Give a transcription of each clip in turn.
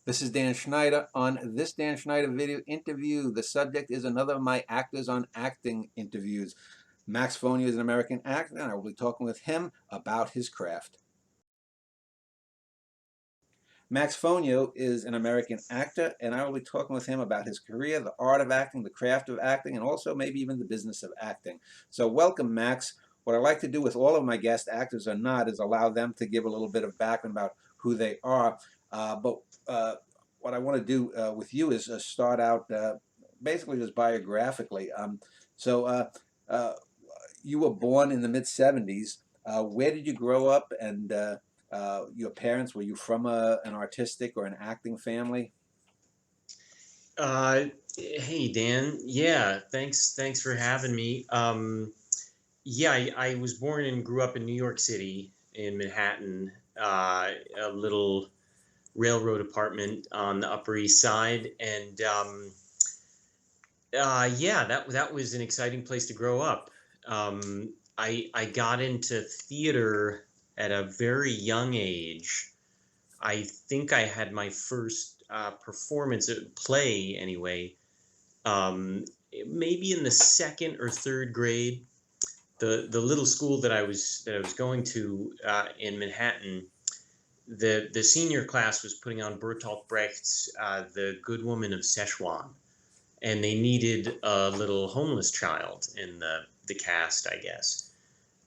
This is Dan Schneider. On this Dan Schneider video interview, the subject is another of my Actors on Acting interviews. Max Faugno is an American actor, and I will be talking with him about his craft. Max Faugno is an American actor, and I will be talking with him about his career, the art of acting, the craft of acting, and also maybe even the business of acting. So welcome, Max. What I like to do with all of my guest actors or not is allow them to give a little bit of background about who they are. But what I want to do with you is start out basically just biographically. So you were born in the mid-70s. Where did you grow up, and your parents, were you from an artistic or an acting family? Hey Dan, yeah, thanks for having me. Yeah, I was born and grew up in New York City in Manhattan, a little railroad apartment on the Upper East Side, and yeah, that was an exciting place to grow up. I got into theater at a very young age. I think I had my first performance play anyway, maybe in the second or third grade. The little school that I was going to in Manhattan, the senior class was putting on Bertolt Brecht's The Good Woman of Szechuan, and they needed a little homeless child in the cast, I guess.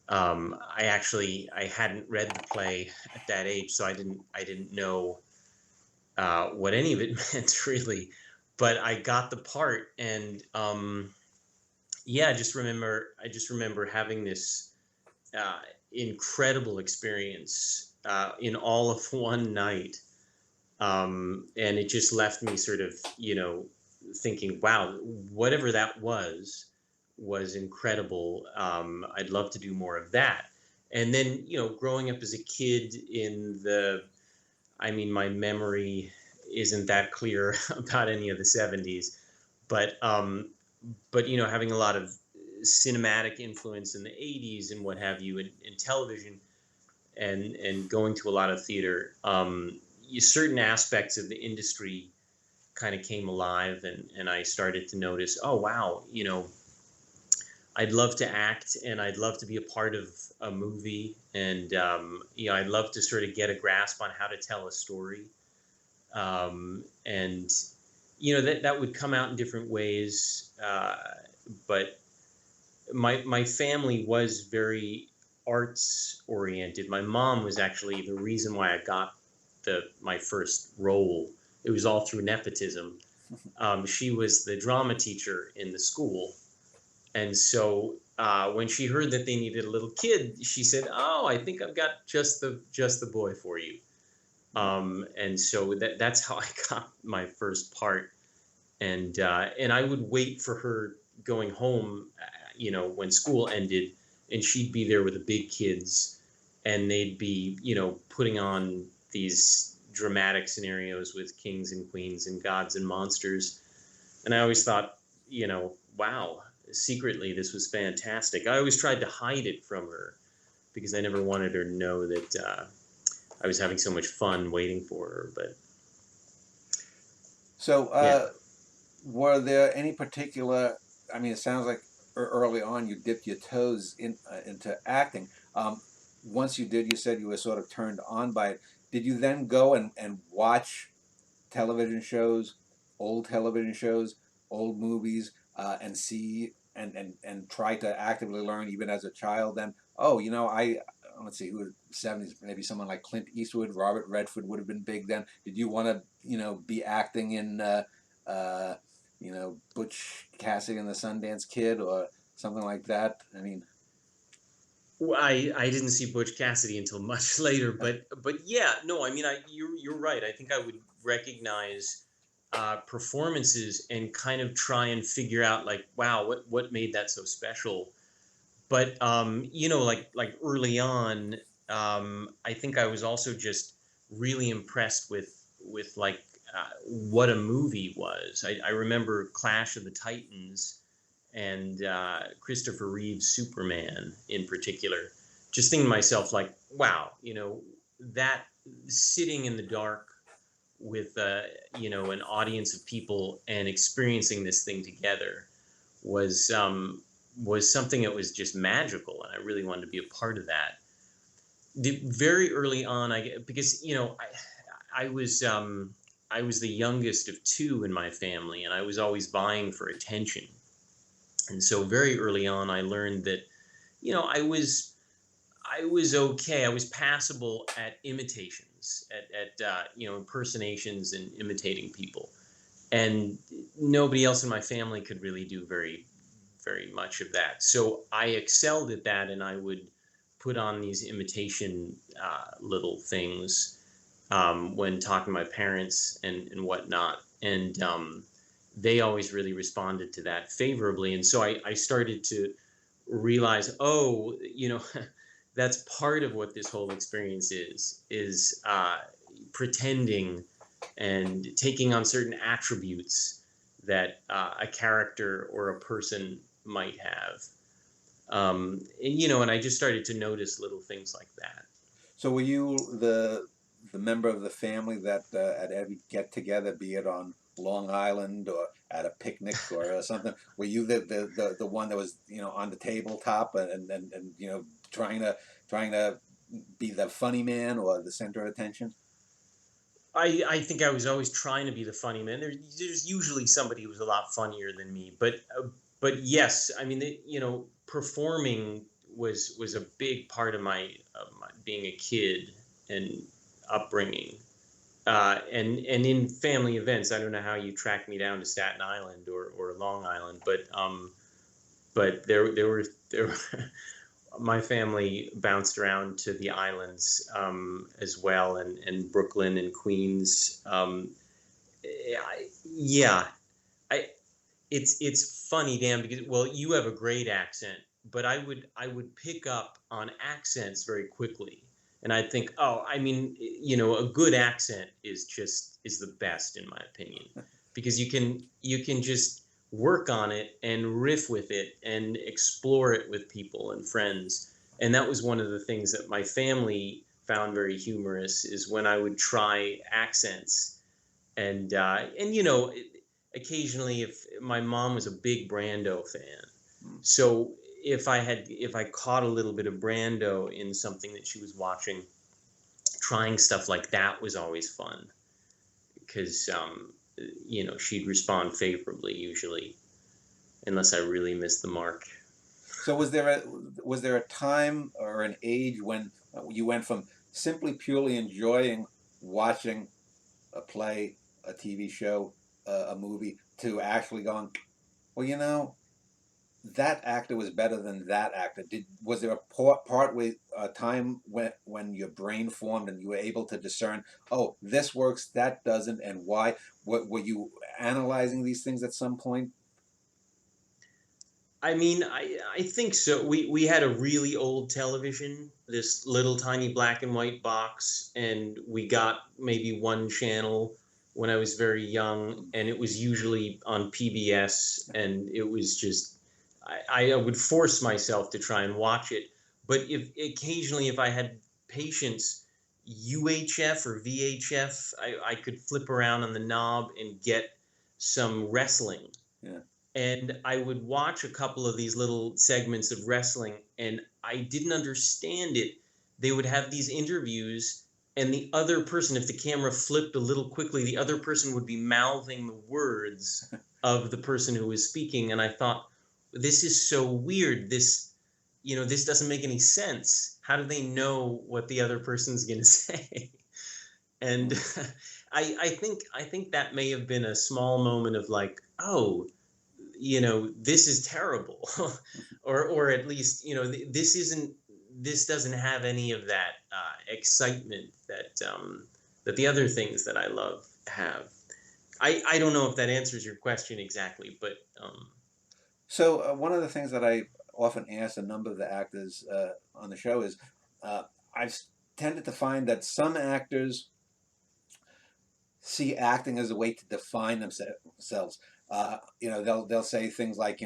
I hadn't read the play at that age, so I didn't know what any of it meant really, but I got the part, and yeah, I just remember having this uh, incredible experience in all of one night, and it just left me sort of thinking, wow, whatever that was incredible. I'd love to do more of that. And then growing up as a kid I mean, my memory isn't that clear about any of the 70s, but having a lot of cinematic influence in the 80s and what have you in television, and going to a lot of theater, certain aspects of the industry kind of came alive, and I started to notice, oh wow, I'd love to act, and I'd love to be a part of a movie, and I'd love to sort of get a grasp on how to tell a story, and that would come out in different ways, but my family was very arts oriented. My mom was actually the reason why I got my first role. It was all through nepotism. She was the drama teacher in the school, and so when she heard that they needed a little kid, she said, "Oh, I think I've got just the boy for you." And so that's how I got my first part. And I would wait for her going home, when school ended, and she'd be there with the big kids, and they'd be, putting on these dramatic scenarios with kings and queens and gods and monsters. And I always thought, wow, secretly this was fantastic. I always tried to hide it from her because I never wanted her to know that I was having so much fun waiting for her. But So, yeah. were there any particular? I mean, it sounds like early on you dipped your toes into acting. Once you did, you said you were sort of turned on by it. Did you then go and watch television shows, television shows, old movies, and see and try to actively learn even as a child? Then, oh, let's see, who was 70s, maybe someone like Clint Eastwood, Robert Redford would have been big then. Did you want to, be acting in, Butch Cassidy and the Sundance Kid or something like that? I mean, Well, I didn't see Butch Cassidy until much later, but yeah, no, I mean, you're right. I think I would recognize performances and kind of try and figure out, like, wow, what made that so special. But like early on, I think I was also just really impressed with like what a movie was. I remember Clash of the Titans and Christopher Reeve's Superman in particular. Just thinking to myself, like, wow, that sitting in the dark with an audience of people and experiencing this thing together was something that was just magical, and I really wanted to be a part of that. Very early on, because I was the youngest of two in my family, and I was always vying for attention. And so very early on, I learned that I was okay. I was passable at imitations, at impersonations and imitating people, and nobody else in my family could really do very much of that. So I excelled at that, and I would put on these imitation little things when talking to my parents and whatnot, and they always really responded to that favorably. And so I started to realize, oh, that's part of what this whole experience is pretending and taking on certain attributes that a character or a person might have. And I just started to notice little things like that. So were you the member of the family that at every get together, be it on Long Island or at a picnic or something, were you the one that was on the tabletop and trying to be the funny man or the center of attention? I think I was always trying to be the funny man. There's usually somebody who's a lot funnier than me, but yes, I mean, performing was a big part of my being a kid and upbringing. And in family events, I don't know how you tracked me down to Staten Island or Long Island, but there were my family bounced around to the islands as well, and Brooklyn and Queens. Yeah, I it's funny, Dan, because well, you have a great accent, but I would pick up on accents very quickly, and I'd think, oh, I mean, a good accent is the best in my opinion, because you can just work on it and riff with it and explore it with people and friends. And that was one of the things that my family found very humorous, is when I would try accents. And occasionally, if my mom was a big Brando fan, so if I caught a little bit of Brando in something that she was watching, trying stuff like that was always fun, because she'd respond favorably usually, unless I really missed the mark. So was there a time or an age when you went from simply purely enjoying watching a play, a TV show, a movie, to actually going, well, that actor was better than that actor? Was there a part where a time when your brain formed and you were able to discern, oh, this works, that doesn't, and why? What were you analyzing these things at some point? I mean, I think so. We had a really old television, this little tiny black and white box, and we got maybe one channel when I was very young, and it was usually on PBS, and it was just I would force myself to try and watch it. But if occasionally, if I had patience, UHF or VHF, I could flip around on the knob and get some wrestling, Yeah. and I would watch a couple of these little segments of wrestling, and I didn't understand it. They would have these interviews, and the other person, if the camera flipped a little quickly, the other person would be mouthing the words of the person who was speaking. And I thought, this is so weird. This doesn't make any sense. How do they know what the other person's going to say? And I think that may have been a small moment of like, oh, this is terrible, or at least this doesn't have any of that excitement that the other things that I love have. I don't know if that answers your question exactly, but So one of the things that I often ask a number of the actors on the show is, I've tended to find that some actors see acting as a way to define themselves. They'll say things like,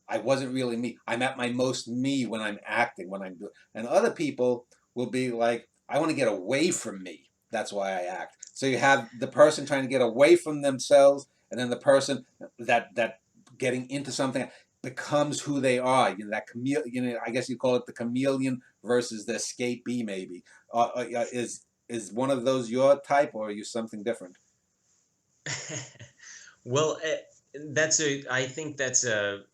I wasn't really me. I'm at my most me when I'm acting, when I'm doing. And other people will be like, I want to get away from me. That's why I act. So you have the person trying to get away from themselves, and then the person that getting into something becomes who they are. You know, that chameleon. You know, I guess you call it the chameleon versus the escapee. Maybe is one of those your type, or are you something different? Well, I think that's a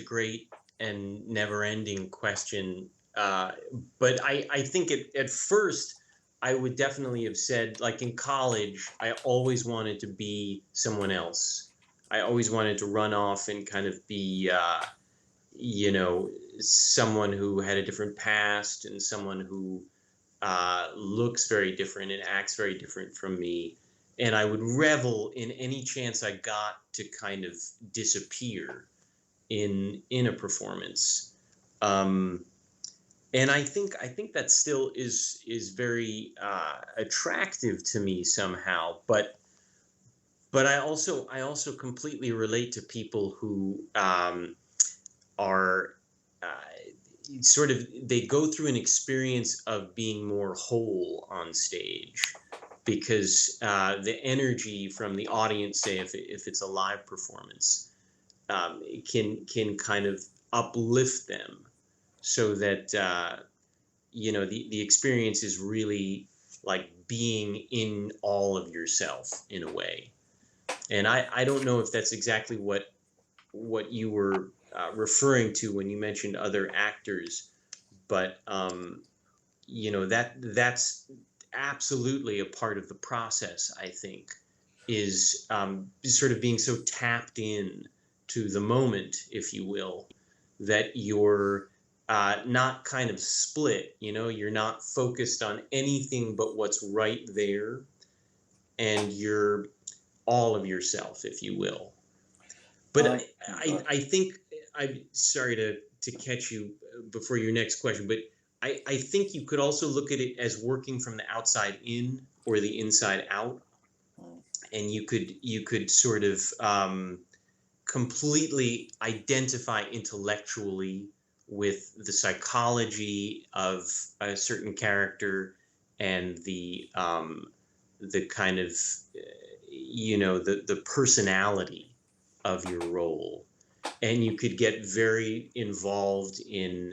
great and never-ending question. But I think at first I would definitely have said, like in college, I always wanted to be someone else. I always wanted to run off and kind of be, you know, someone who had a different past and someone who looks very different and acts very different from me. And I would revel in any chance I got to kind of disappear in a performance. Um, and I think that still is very attractive to me somehow. But I also completely relate to people who are sort of, they go through an experience of being more whole on stage because the energy from the audience, say if it's a live performance, can kind of uplift them so that the experience is really like being in all of yourself in a way. And I don't know if that's exactly what you were referring to when you mentioned other actors, but that's absolutely a part of the process. I think is sort of being so tapped in to the moment, if you will, that you're not kind of split. You're not focused on anything but what's right there, and you're all of yourself, if you will. But I think, I'm sorry to catch you before your next question, but I think you could also look at it as working from the outside in or the inside out, and you could sort of completely identify intellectually with the psychology of a certain character and the kind of the personality of your role, and you could get very involved in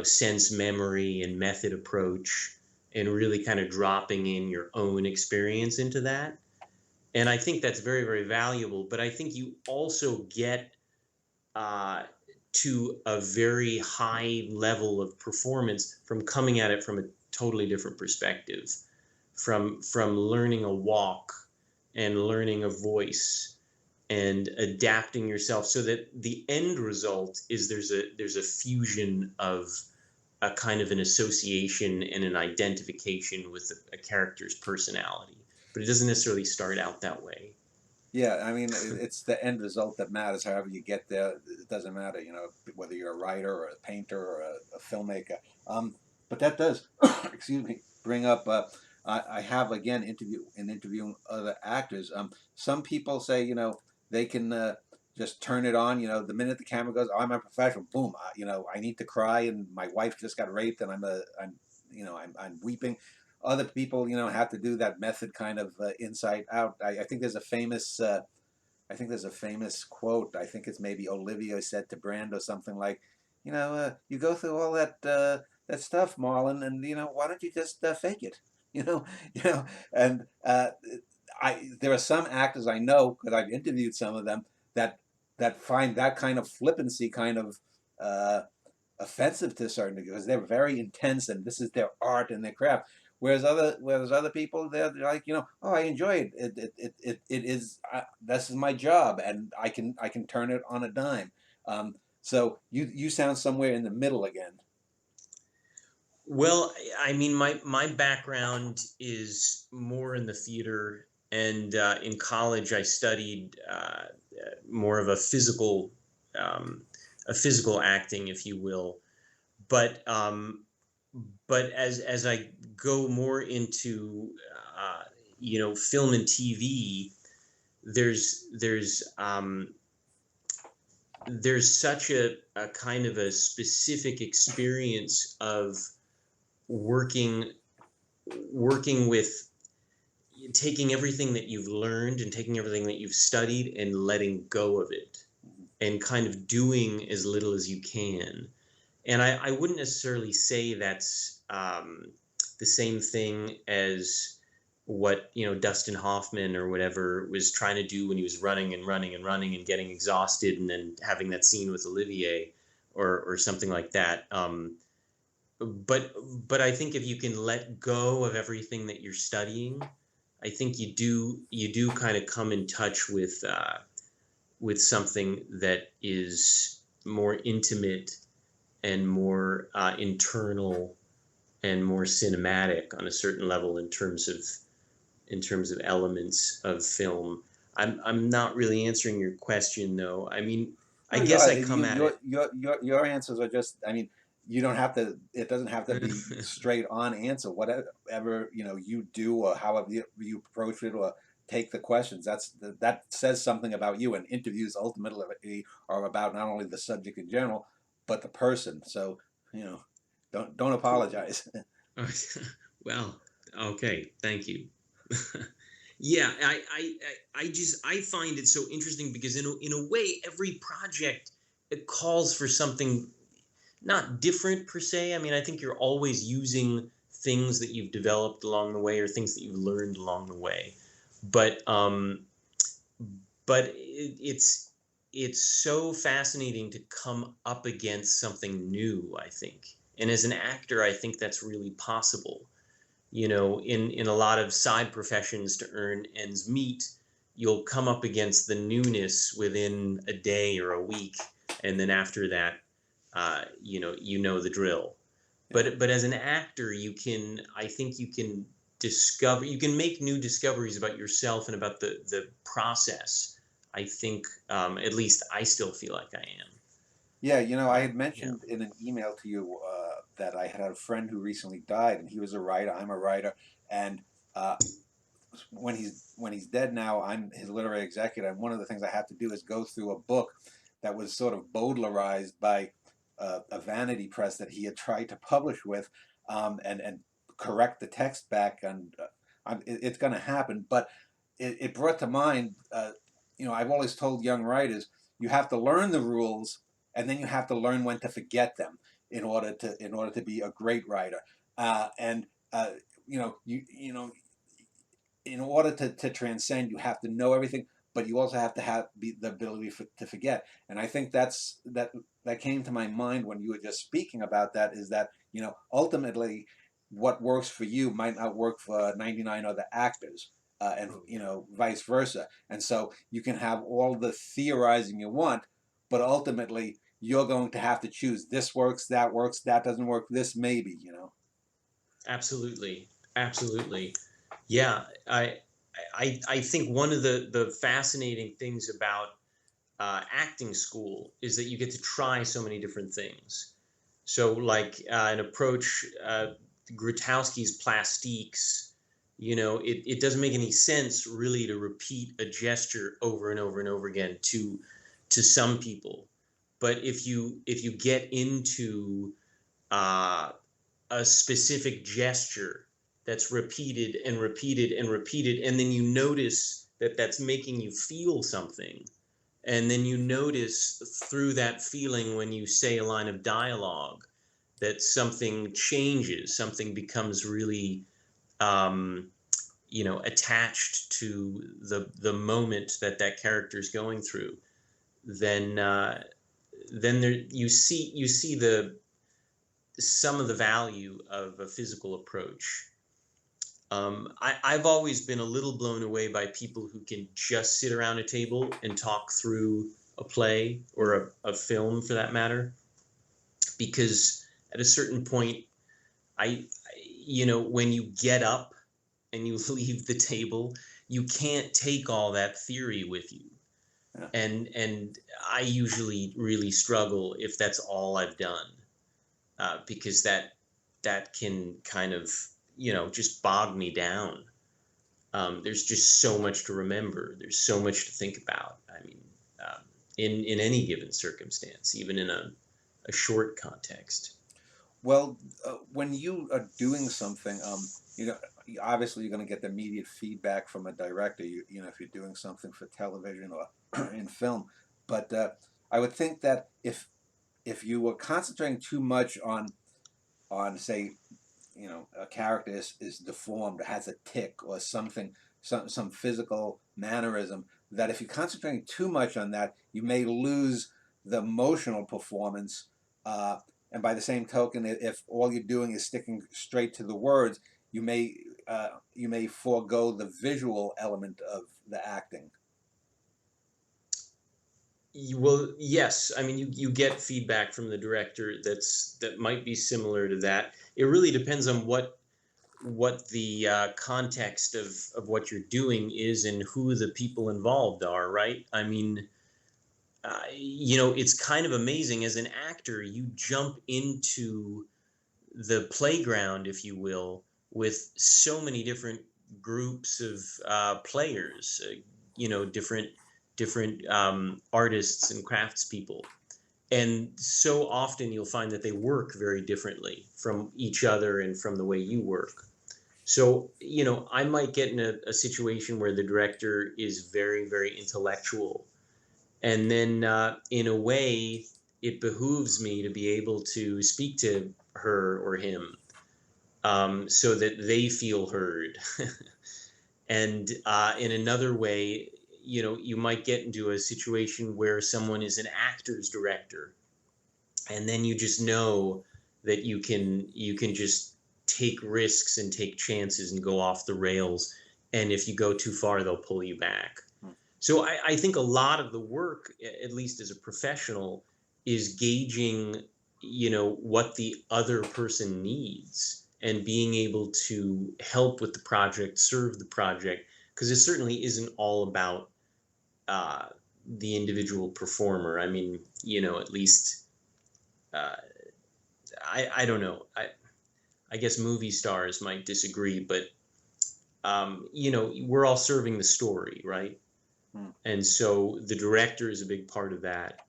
sense memory and method approach, and really kind of dropping in your own experience into that. And I think that's very, very valuable. But I think you also get uh, to a very high level of performance from coming at it from a totally different perspective, from learning a walk and learning a voice and adapting yourself, so that the end result is there's a fusion of a kind of an association and an identification with a character's personality, but it doesn't necessarily start out that way. Yeah, I mean, it's the end result that matters. However you get there, it doesn't matter. You know, whether you're a writer or a painter or a filmmaker. But that does, excuse me, bring up. I have again interviewing other actors. Some people say, they can just turn it on. The minute the camera goes, oh, I'm a professional. Boom. I need to cry, and my wife just got raped, and I'm weeping. Other people, have to do that method kind of inside out. I think there's a famous quote. I think it's maybe Olivia said to Brando something like, you go through all that stuff, Marlon, and why don't you just fake it? You know, you know, and there are some actors I know because I've interviewed some of them that find that kind of flippancy kind of uh, offensive to a certain degree because they're very intense and this is their art and their craft. Whereas other people, they're like, oh, I enjoy it. It is this is my job, and I can turn it on a dime. So you sound somewhere in the middle again. Well, I mean, my background is more in the theater, and in college I studied more of um, a physical acting, if you will. But as I go more into film and TV, there's such a kind of a specific experience of working working with taking everything that you've learned and taking everything that you've studied and letting go of it and kind of doing as little as you can. And I wouldn't necessarily say that's the same thing as what, Dustin Hoffman or whatever was trying to do when he was running and running and running and getting exhausted and then having that scene with Olivier or something like that. But I think if you can let go of everything that you're studying, I think you do kind of come in touch with something that is more intimate and more internal and more cinematic on a certain level in terms of elements of film. I'm not really answering your question though. I mean, I No, you guess are. I come at it. Your answers are just. I mean, you don't have to. It doesn't have to be straight on answer. Whatever you do, or however you approach it, or take the questions. That says something about you. And interviews ultimately are about not only the subject in general, but the person. So don't apologize. Well, okay, thank you. Yeah, I find it so interesting because in a way every project, it calls for something not different per se. I mean, I think you're always using things that you've developed along the way or things that you've learned along the way. But it's so fascinating to come up against something new, I think. And as an actor, I think that's really possible. In a lot of side professions to earn ends meet, you'll come up against the newness within a day or a week, and then after that, the drill. Yeah. But as an actor, I think you can make new discoveries about yourself and about the process. I think, at least I still feel like I am. Yeah, I had Yeah. mentioned in an email to you that I had a friend who recently died, and he was a writer. I'm a writer, and uh, when he's dead now, I'm his literary executive. And one of the things I have to do is go through a book that was sort of Baudelarized by a vanity press that he had tried to publish with, and correct the text back. And it's going to happen, but it brought to mind. I've always told young writers you have to learn the rules, and then you have to learn when to forget them in order to be a great writer. And you know you you know in order to transcend, you have to know everything, but you also have to have the ability to forget. And I think that came to my mind when you were just speaking about that. Is that ultimately what works for you might not work for 99 other actors, and Oh, yeah. vice versa. And so you can have all the theorizing you want, but ultimately you're going to have to choose. This works, that doesn't work, this maybe. Absolutely. Absolutely. Yeah, I think one of the fascinating things about acting school is that you get to try so many different things. So, like an approach, Grotowski's plastiques, it doesn't make any sense really to repeat a gesture over and over and over again to some people. But if you get into uh, a specific gesture that's repeated and repeated and repeated, and then you notice that that's making you feel something, and then you notice through that feeling when you say a line of dialogue that something changes, something becomes really attached to the moment that character is going through, then there you see the some of the value of a physical approach. I've always been a little blown away by people who can just sit around a table and talk through a play or a film for that matter, because at a certain point, when you get up and you leave the table, you can't take all that theory with you. Yeah. And I usually really struggle if that's all I've done, because that can kind of just bog me down. There's just so much to remember. There's so much to think about. I mean, in any given circumstance, even in a short context. Well, when you are doing something, you know, obviously you're going to get the immediate feedback from a director. You know, if you're doing something for television or in film, but I would think that if you were concentrating too much on say, you know, a character is deformed or has a tick or something, some physical mannerism, that if you're concentrating too much on that, you may lose the emotional performance. And by the same token, if all you're doing is sticking straight to the words, you may forego the visual element of the acting. Well, yes. I mean, you get feedback from the director that might be similar to that. It really depends on what the context of what you're doing is and who the people involved are, right? I mean, it's kind of amazing as an actor, you jump into the playground, if you will, with so many different groups of players, different artists and craftspeople. And so often you'll find that they work very differently from each other and from the way you work. So, I might get in a situation where the director is very, very intellectual. And then, in a way, it behooves me to be able to speak to her or him, so that they feel heard. And in another way, you might get into a situation where someone is an actor's director, and then you just know that you can just take risks and take chances and go off the rails. And if you go too far, they'll pull you back. So I think a lot of the work, at least as a professional, is gauging, what the other person needs and being able to help with the project, serve the project, because it certainly isn't all about uh, the individual performer. I mean, at least uh, I don't know. I guess movie stars might disagree, but we're all serving the story, right? Hmm. And so the director is a big part of that.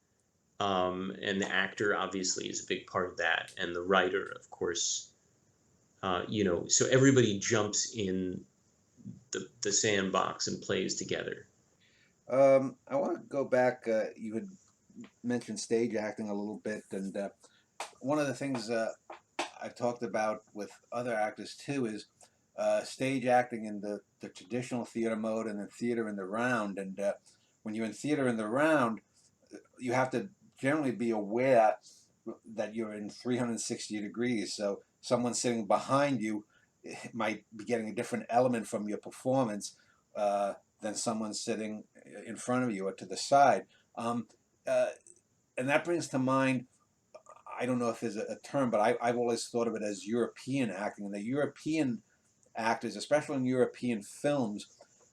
And the actor obviously is a big part of that, and the writer, of course. So everybody jumps in the sandbox and plays together. I want to go back. You had mentioned stage acting a little bit, and one of the things I've talked about with other actors too is stage acting in the traditional theater mode and then theater in the round. And when you're in theater in the round, you have to generally be aware that you're in 360 degrees. So someone sitting behind you might be getting a different element from your performance than someone sitting in front of you or to the side. Um, uh, and that brings to mind, I don't know if there's a term, but I've always thought of it as European acting. And the European actors, especially in European films,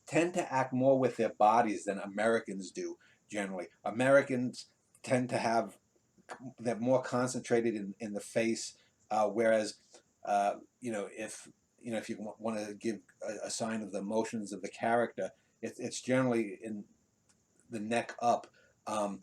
tend to act more with their bodies than Americans do generally. Americans tend to have, they're more concentrated in the face, whereas, if you want to give a sign of the emotions of the character, it's generally in the neck up. Um,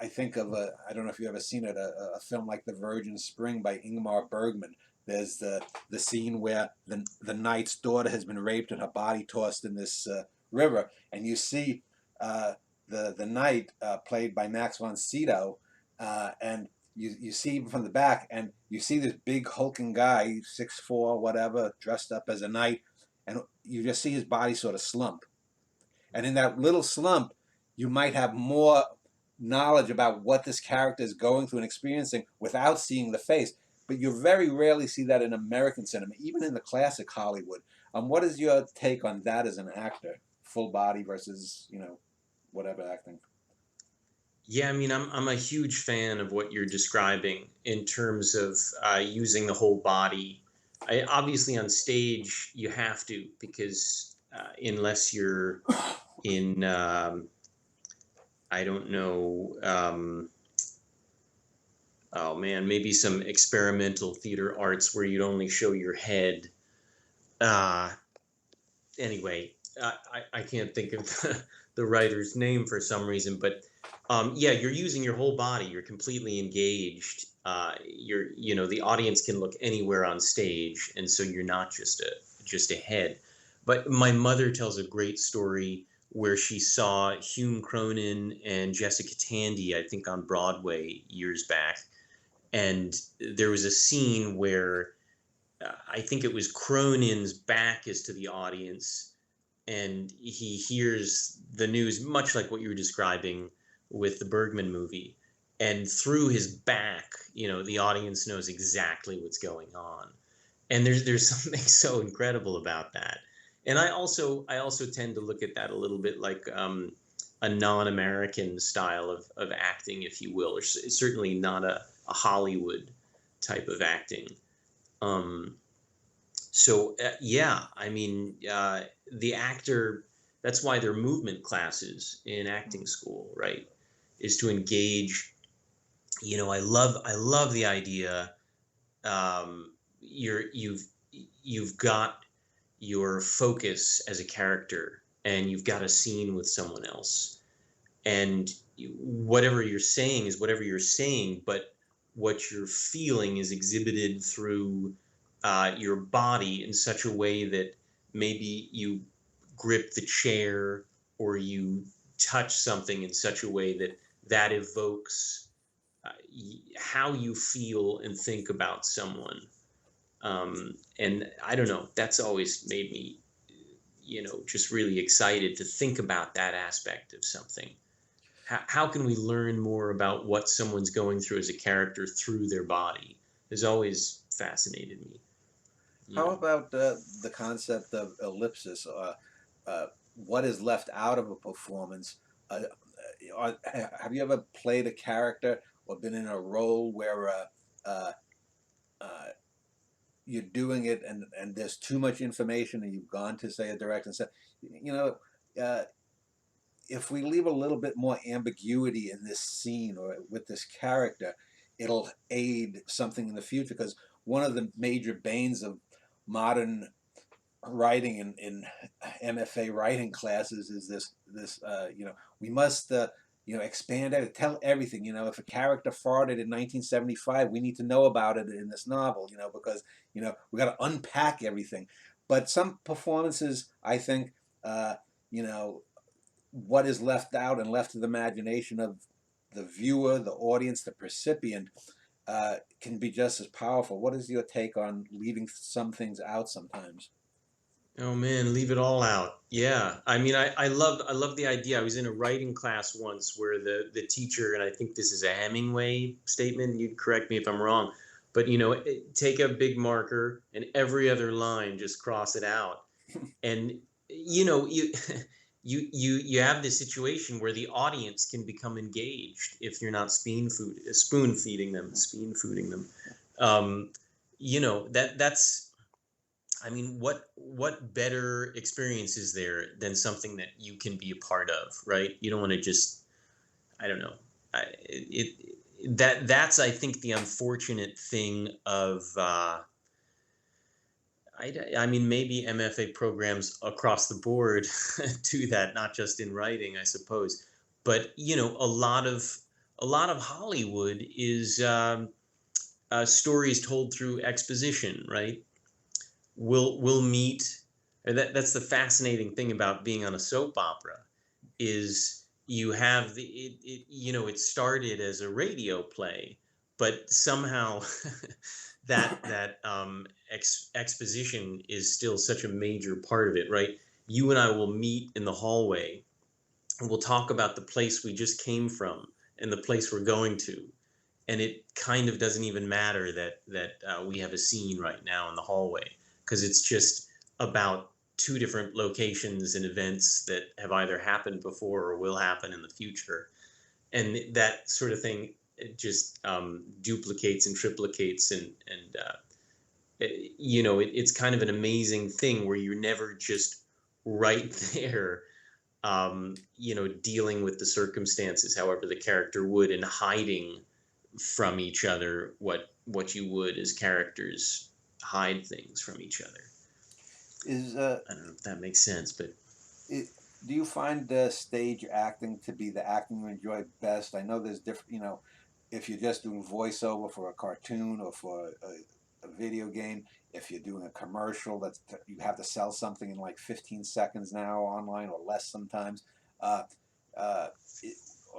I think of I don't know if you've ever seen it, a film like The Virgin Spring by Ingmar Bergman. There's the scene where the knight's daughter has been raped and her body tossed in this river, and you see the knight played by Max von Sydow, and you see him from the back, and you see this big hulking guy, 6'4", whatever, dressed up as a knight, and you just see his body sort of slump. And in that little slump, you might have more knowledge about what this character is going through and experiencing without seeing the face. But you very rarely see that in American cinema, even in the classic Hollywood. What is your take on that as an actor? Full body versus, whatever acting. Yeah, I mean, I'm a huge fan of what you're describing in terms of using the whole body. Obviously, on stage, you have to, because unless you're in, I don't know, oh man, maybe some experimental theater arts where you'd only show your head. Uh, anyway, I can't think of the writer's name for some reason, but yeah, you're using your whole body. You're completely engaged. The audience can look anywhere on stage, and so you're not just a head. But my mother tells a great story where she saw Hume Cronin and Jessica Tandy, I think, on Broadway years back, and there was a scene where I think it was Cronin's back is to the audience, and he hears the news, much like what you were describing with the Bergman movie. And through his back, the audience knows exactly what's going on. And there's something so incredible about that. And I also tend to look at that a little bit like a non-American style of acting, if you will, or certainly not a Hollywood type of acting. Um, yeah, I mean, the actor. That's why there are movement classes in acting school, right? Is to engage. I love the idea. You've got your focus as a character, and you've got a scene with someone else, and whatever you're saying is whatever you're saying, but what you're feeling is exhibited through your body in such a way that maybe you grip the chair or you touch something in such a way that evokes how you feel and think about someone. And I don't know, that's always made me, just really excited to think about that aspect of something. How can we learn more about what someone's going through as a character through their body has always fascinated me. You How know, about the concept of ellipsis? Uh, what is left out of a performance? Uh, have you ever played a character or been in a role where uh, uh, you're doing it and there's too much information and you've gone to, say, a director and said, you know, uh, if we leave a little bit more ambiguity in this scene or with this character, it'll aid something in the future. Because one of the major banes of modern writing in MFA writing classes is this we must expand it, tell everything. If a character farted in 1975, we need to know about it in this novel. Because we got to unpack everything. But some performances, I think, uh, you know, what is left out and left to the imagination of the viewer, the audience, the recipient, can be just as powerful. What is your take on leaving some things out sometimes? oh man, leave it all out. Yeah, I mean, I love the idea. I was in a writing class once where the teacher, and I think this is a Hemingway statement. You'd correct me if I'm wrong, but take a big marker and every other line just cross it out. And you you have this situation where the audience can become engaged if you're not spoon feeding them. Um, that's, I mean, what better experience is there than something that you can be a part of, right? You don't want to just, I don't know. That's, I think, the unfortunate thing of I mean, maybe MFA programs across the board do that, not just in writing, I suppose. But a lot of Hollywood is stories told through exposition, right? We'll meet. That's the fascinating thing about being on a soap opera, is you have it started as a radio play, but somehow that exposition is still such a major part of it, right? You and I will meet in the hallway, and we'll talk about the place we just came from and the place we're going to, and it kind of doesn't even matter that we have a scene right now in the hallway, because it's just about two different locations and events that have either happened before or will happen in the future, and that sort of thing, it just duplicates and triplicates, it's kind of an amazing thing where you're never just right there, dealing with the circumstances however the character would, and hiding from each other what you would as characters hide things from each other. Is I don't know if that makes sense, but it, do you find the stage acting to be the acting you enjoy best? I know there's different, if you're just doing voiceover for a cartoon or for a video game, if you're doing a commercial you have to sell something in like 15 seconds now online or less sometimes. Uh, uh, it,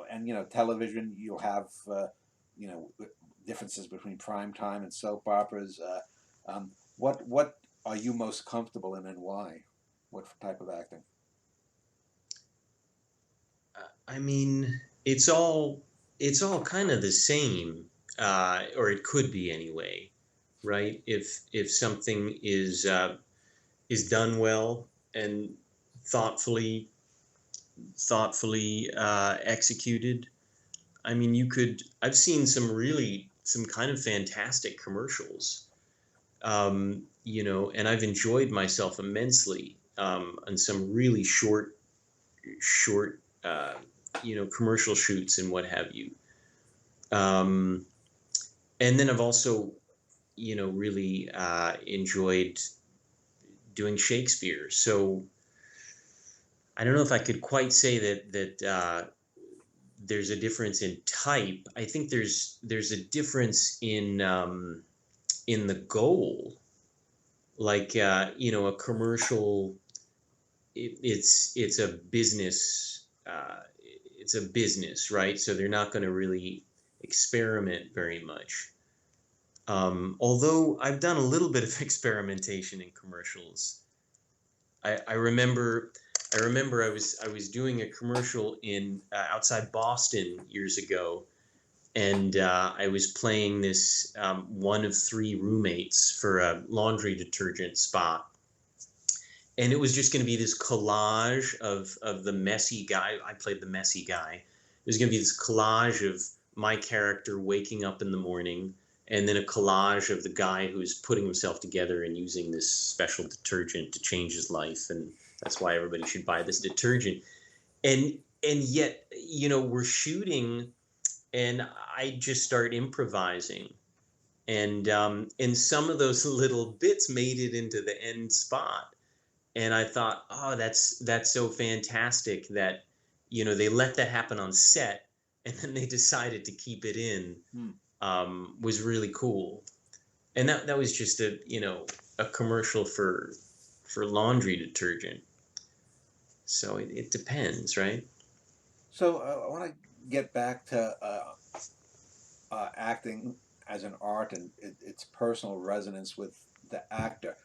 and television, you'll have you know differences between prime time and soap operas. What are you most comfortable in and why? What type of acting? I mean, it's all kind of the same, or it could be anyway, right? If something is done well and thoughtfully executed. I mean, you could. I've seen some kind of fantastic commercials, and I've enjoyed myself immensely on some really short, commercial shoots and what have you. Um, and then I've also, really enjoyed doing Shakespeare. So I don't know if I could quite say that there's a difference in type. I think there's a difference in the goal. Like a commercial, it's a business. It's a business, right? So they're not going to really experiment very much. Although I've done a little bit of experimentation in commercials. I remember I was doing a commercial in outside Boston years ago, and I was playing this one of three roommates for a laundry detergent spot, and it was just going to be this collage of the messy guy. I played the messy guy. It was going to be this collage of my character waking up in the morning, and then a collage of the guy who's putting himself together and using this special detergent to change his life, and that's why everybody should buy this detergent. And yet, we're shooting, and I just start improvising, and some of those little bits made it into the end spot, and I thought, oh, that's so fantastic that they let that happen on set, and then they decided to keep it in. Hmm. Was really cool, and that was just a commercial for laundry detergent. So it depends, right? So I want to get back to acting as an art and its personal resonance with the actor.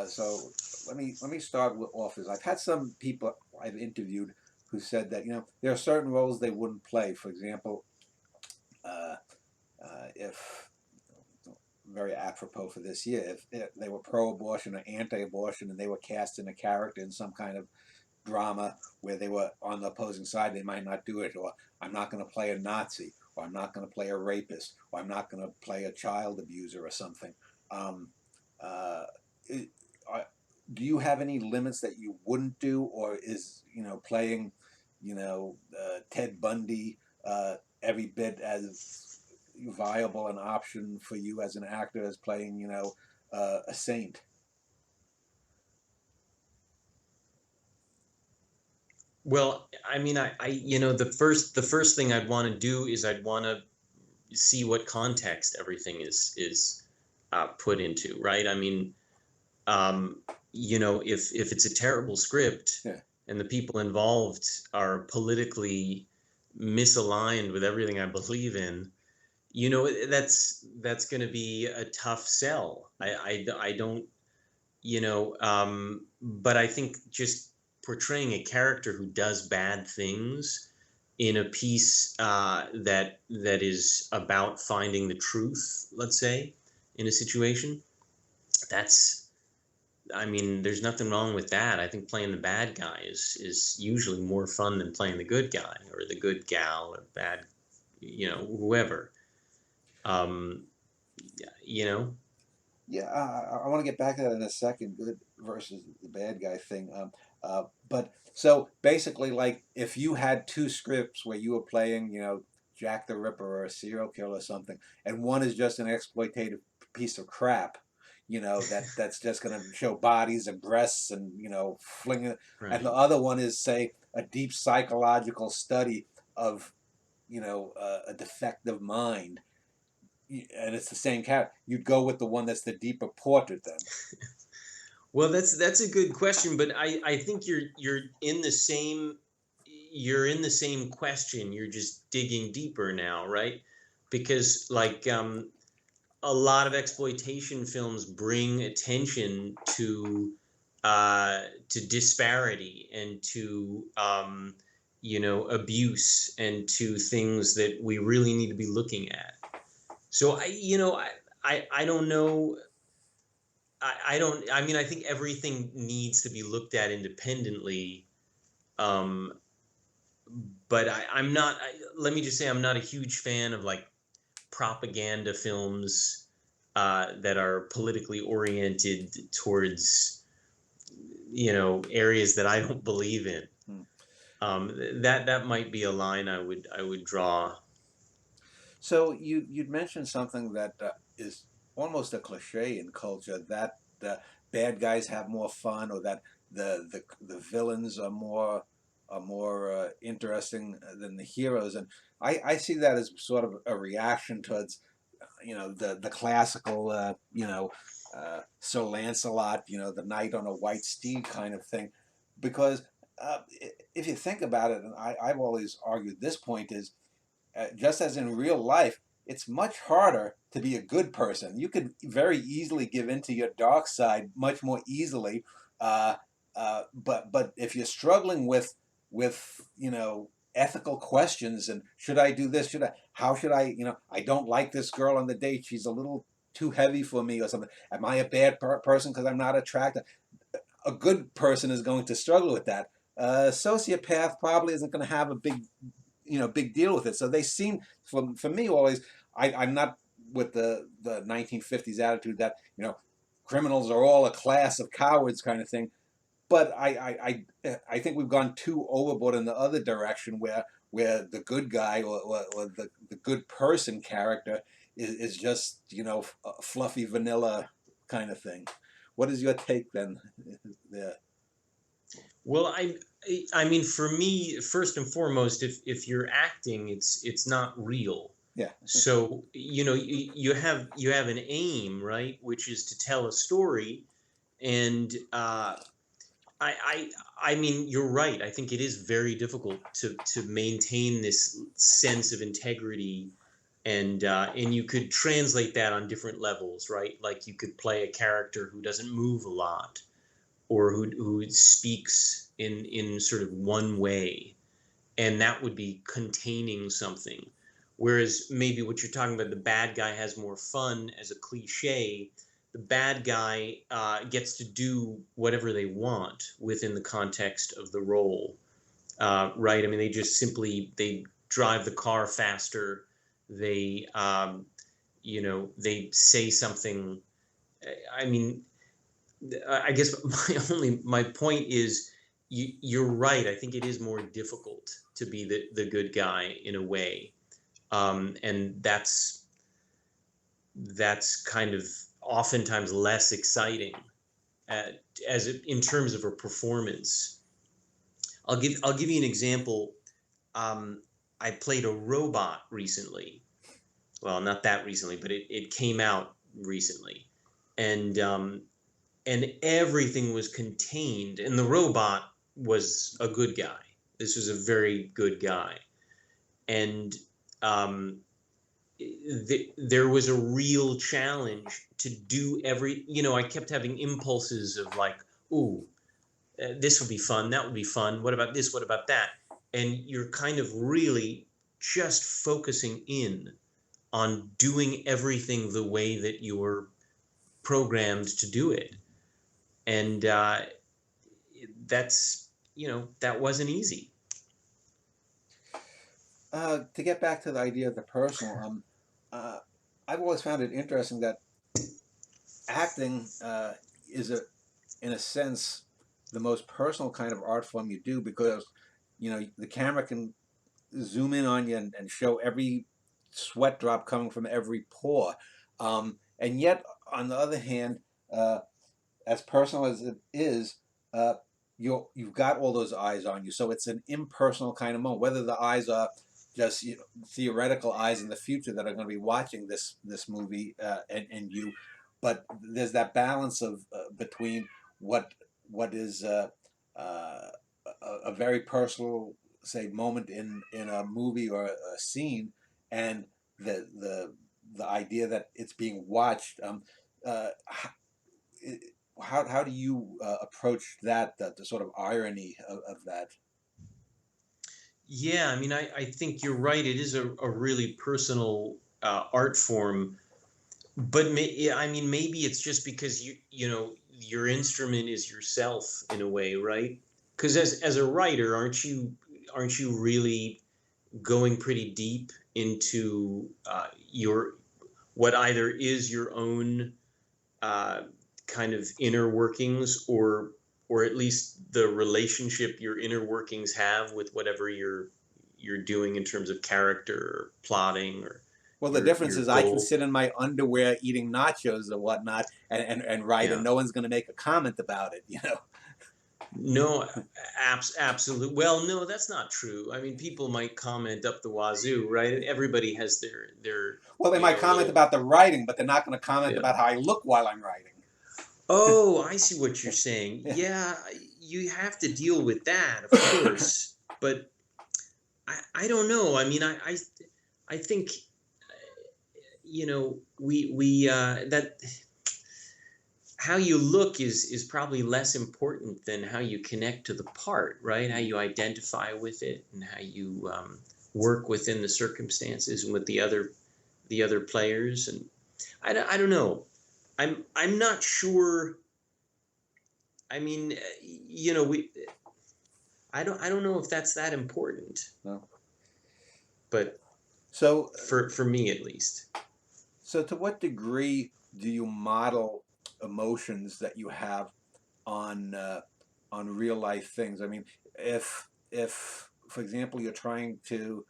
So let me start off. As I've had some people I've interviewed who said that there are certain roles they wouldn't play. For example, uh, if very apropos for this year, if they were pro-abortion or anti-abortion and they were cast in a character in some kind of drama where they were on the opposing side, they might not do it. Or I'm not going to play a Nazi, or I'm not going to play a rapist, or I'm not going to play a child abuser or something. Um, uh, it, are, do you have any limits that you wouldn't do, or is playing Ted Bundy every bit as viable an option for you as an actor as playing a saint? Well, I mean, the first thing I'd want to do is I'd want to see what context everything is put into, right? I mean, if it's a terrible script Yeah. and the people involved are politically misaligned with everything I believe in, that's going to be a tough sell. I don't, but I think just portraying a character who does bad things in a piece that is about finding the truth, let's say, in a situation, that's, I mean, there's nothing wrong with that. I think playing the bad guy is usually more fun than playing the good guy or the good gal or bad, whoever. Um, you know, Yeah, I want to get back to that in a second. Good versus the bad guy thing. But so basically, like, if you had two scripts where you were playing, Jack the Ripper or a serial killer or something, and one is just an exploitative piece of crap, that's just going to show bodies and breasts and fling it. And the Right. other one is, say, a deep psychological study of a defective mind, and it's the same character. You'd go with the one that's the deeper portrait then. Well, that's a good question, but I think you're in the same question. You're just digging deeper now, right? Because like a lot of exploitation films bring attention to disparity and to abuse and to things that we really need to be looking at. So I don't know. I don't. I mean, I think everything needs to be looked at independently. Um, but I'm not. Let me just say, I'm not a huge fan of like propaganda films that are politically oriented towards areas that I don't believe in. Hmm. That might be a line I would draw. So you'd mentioned something that is almost a cliche in culture, that the bad guys have more fun, or that the villains are more interesting than the heroes, and I see that as sort of a reaction towards the classical Sir Lancelot, the knight on a white steed kind of thing, because if you think about it, and I've always argued this point is, just as in real life, it's much harder to be a good person. You could very easily give into your dark side much more easily. Uh, but if you're struggling with ethical questions, and should I do this? How should I? I don't like this girl on the date. She's a little too heavy for me, or something. Am I a bad person because I'm not attractive? A good person is going to struggle with that. A sociopath probably isn't going to have a big deal with it. So they seem, for me always, I'm not with the 1950s attitude that criminals are all a class of cowards kind of thing. But I think we've gone too overboard in the other direction, where the good guy, or the good person character is just fluffy vanilla kind of thing. What is your take then there? Well, I mean, for me, first and foremost, if you're acting, it's not real. Yeah. So you have an aim, right, which is to tell a story, and I I mean, you're right. I think it is very difficult to maintain this sense of integrity, and you could translate that on different levels, right? Like you could play a character who doesn't move a lot, or who speaks in sort of one way, and that would be containing something. Whereas maybe what you're talking about, the bad guy has more fun as a cliche. The bad guy gets to do whatever they want within the context of the role, right? I mean, they drive the car faster. They they say something. I mean, I guess my point is, you're right. I think it is more difficult to be the good guy in a way, and that's kind of oftentimes less exciting in terms of a performance. I'll give you an example. I played a robot recently. Well, not that recently, but it came out recently, and everything was contained, and the robot was a good guy. This was a very good guy, and there was a real challenge to do I kept having impulses of like, ooh, this would be fun, that would be fun, what about this, what about that? And you're kind of really just focusing in on doing everything the way that you're programmed to do it. And that wasn't easy. To get back to the idea of the personal, uh, I've always found it interesting that acting is, in a sense, the most personal kind of art form you do, because the camera can zoom in on you, and show every sweat drop coming from every pore, and yet, on the other hand, uh, as personal as it is, uh, you've got all those eyes on you. So it's an impersonal kind of moment. Whether the eyes are just theoretical eyes in the future that are going to be watching this movie and you, but there's that balance of between what is uh, a very personal, say, moment in a movie or a scene, and the idea that it's being watched. Uh, how do you approach that, the sort of irony of that? Yeah, I mean, I think you're right. It is a really personal art form, but yeah, I mean, maybe it's just because you know your instrument is yourself in a way, right? Because as a writer, aren't you really going pretty deep into your what either is your own uh, kind of inner workings, or at least the relationship your inner workings have with whatever you're doing in terms of character or plotting or Well, the difference your is I can goal. sit in my underwear eating nachos or whatnot and write, and Yeah. no one's going to make a comment about it, you know. No, absolutely. Well, no, that's not true. I mean, people might comment up the wazoo, right? Everybody has their Well, they you might know comment little about the writing, but they're not going to comment yeah. about how I look while I'm writing. Oh, I see what you're saying. Yeah, you have to deal with that, of course. But I don't know. I mean, I think we that how you look is probably less important than how you connect to the part, right? How you identify with it and how you work within the circumstances and with the other players. And I don't know. I'm not sure. I mean, we I don't know if that's that important, No. but So, for me at least. so to what degree do you model emotions that you have on real life things? I mean, if for example you're trying to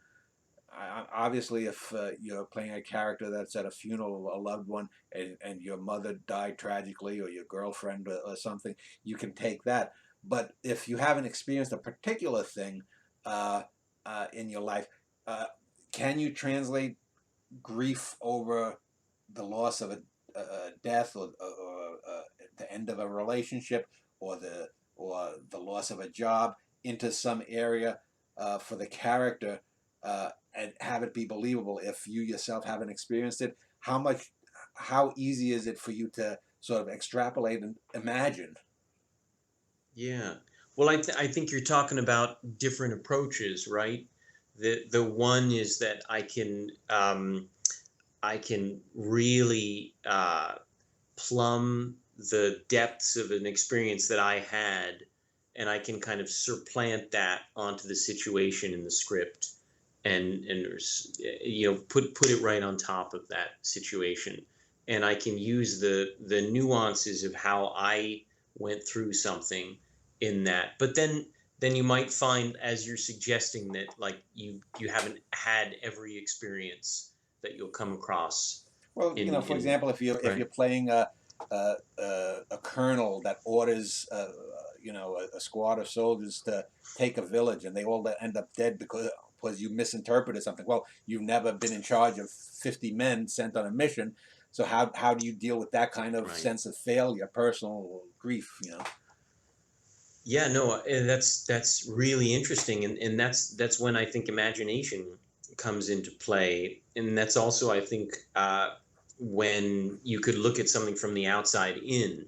obviously if you're playing a character that's at a funeral of a loved one, and your mother died tragically, or your girlfriend, or something, you can take that. But if you haven't experienced a particular thing uh, in your life, uh, can you translate grief over the loss of a death, or the end of a relationship, or the loss of a job, into some area for the character, and have it be believable if you yourself haven't experienced it? How easy is it for you to sort of extrapolate and imagine? Yeah. Well, I think you're talking about different approaches, right? The one is that I can really plumb the depths of an experience that I had, and I can kind of supplant that onto the situation in the script, and put it right on top of that situation, and I can use the nuances of how I went through something in that. But then you might find, as you're suggesting, that like you haven't had every experience that you'll come across Well, for in example, if right. you're playing a colonel that orders a squad of soldiers to take a village, and they all end up dead because you misinterpreted something. Well, you've never been in charge of 50 men sent on a mission, so how do you deal with that kind of Right. sense of failure, personal grief? Yeah, no, that's really interesting, and that's when I think imagination comes into play, and that's also I think when you could look at something from the outside in,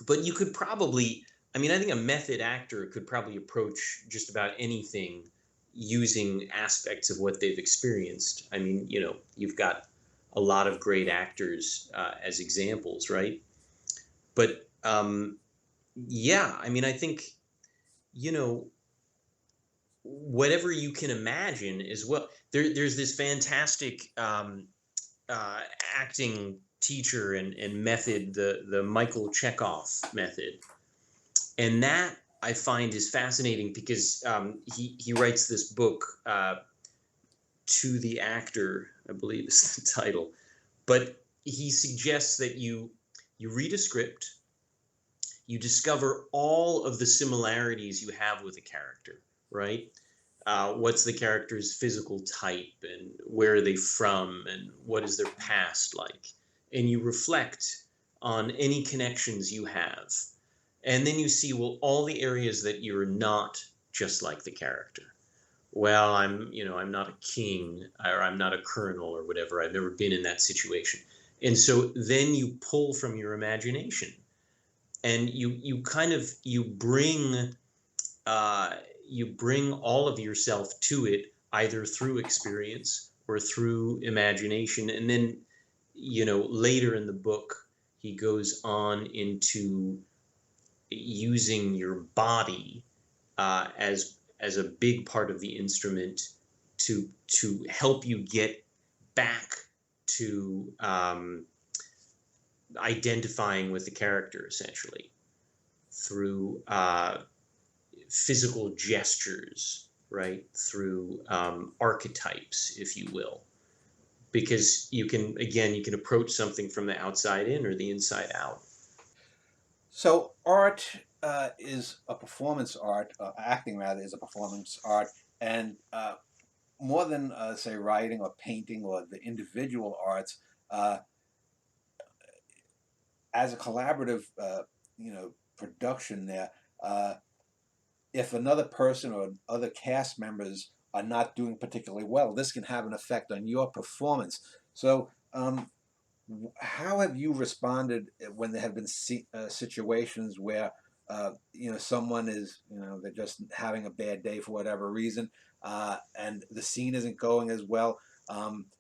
but you could probably, I mean, I think a method actor could probably approach just about anything using aspects of what they've experienced. I mean, you've got a lot of great actors as examples, right? But yeah, I mean, I think you know whatever you can imagine as well. There's this fantastic uh, acting teacher and method, the Michael Chekhov method, and that I find is fascinating because he writes this book to the actor, I believe is the title, but he suggests that you read a script, you discover all of the similarities you have with a character, right? What's the character's physical type, and where are they from, and what is their past like? And you reflect on any connections you have. And then you see, well, all the areas that you're not just like the character. Well, I'm not a king, or I'm not a colonel, or whatever. I've never been in that situation. And so then you pull from your imagination, and you kind of uh, you bring all of yourself to it, either through experience or through imagination. And then, later in the book, he goes on into using your body as a big part of the instrument to help you get back to identifying with the character, essentially through physical gestures, right? Through archetypes, if you will, because you can approach something from the outside in or the inside out. So art is a performance art, acting rather is a performance art, and more than say writing or painting or the individual arts, uh, as a collaborative, production there. If another person or other cast members are not doing particularly well, this can have an effect on your performance. So, how have you responded when there have been situations where someone is they're just having a bad day for whatever reason, and the scene isn't going as well,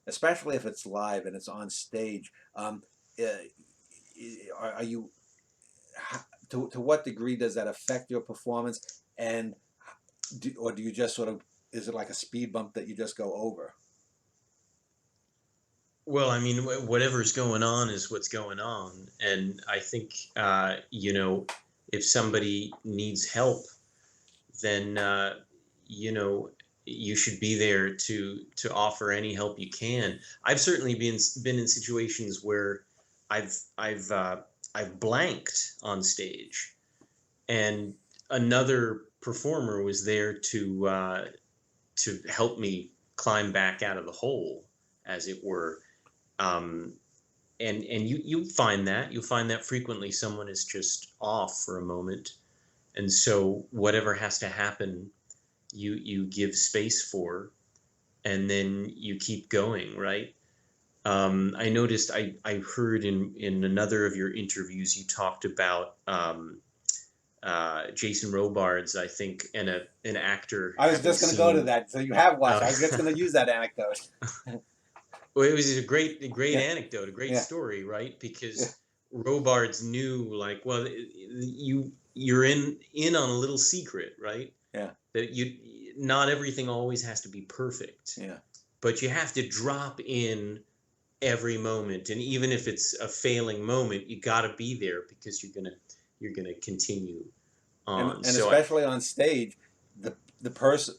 especially if it's live and it's on stage. Uh, are you to what degree does that affect your performance, and or do you just sort of, is it like a speed bump that you just go over? Well, I mean, whatever's going on is what's going on, and I think if somebody needs help, then you know you should be there to offer any help you can. I've certainly been in situations where I've blanked on stage, and another performer was there to help me climb back out of the hole, as it were. um, and you'll find that frequently someone is just off for a moment, and so whatever has to happen, you give space for, and then you keep going, right? I noticed, I heard in another of your interviews you talked about Jason Robards, I think, and an actor I was having just going to go to seen. that. So you have watched. uh, I was just going to use that anecdote. Well, it was a great Yeah, anecdote, a great yeah, story, right? yeah, Because Robards knew, like, well, you're in on a little secret, right? yeah, That not everything always has to be perfect, yeah. but you have to drop in every moment, and even if it's a failing moment, you got to be there because you're gonna continue on. And So I, especially on stage, the person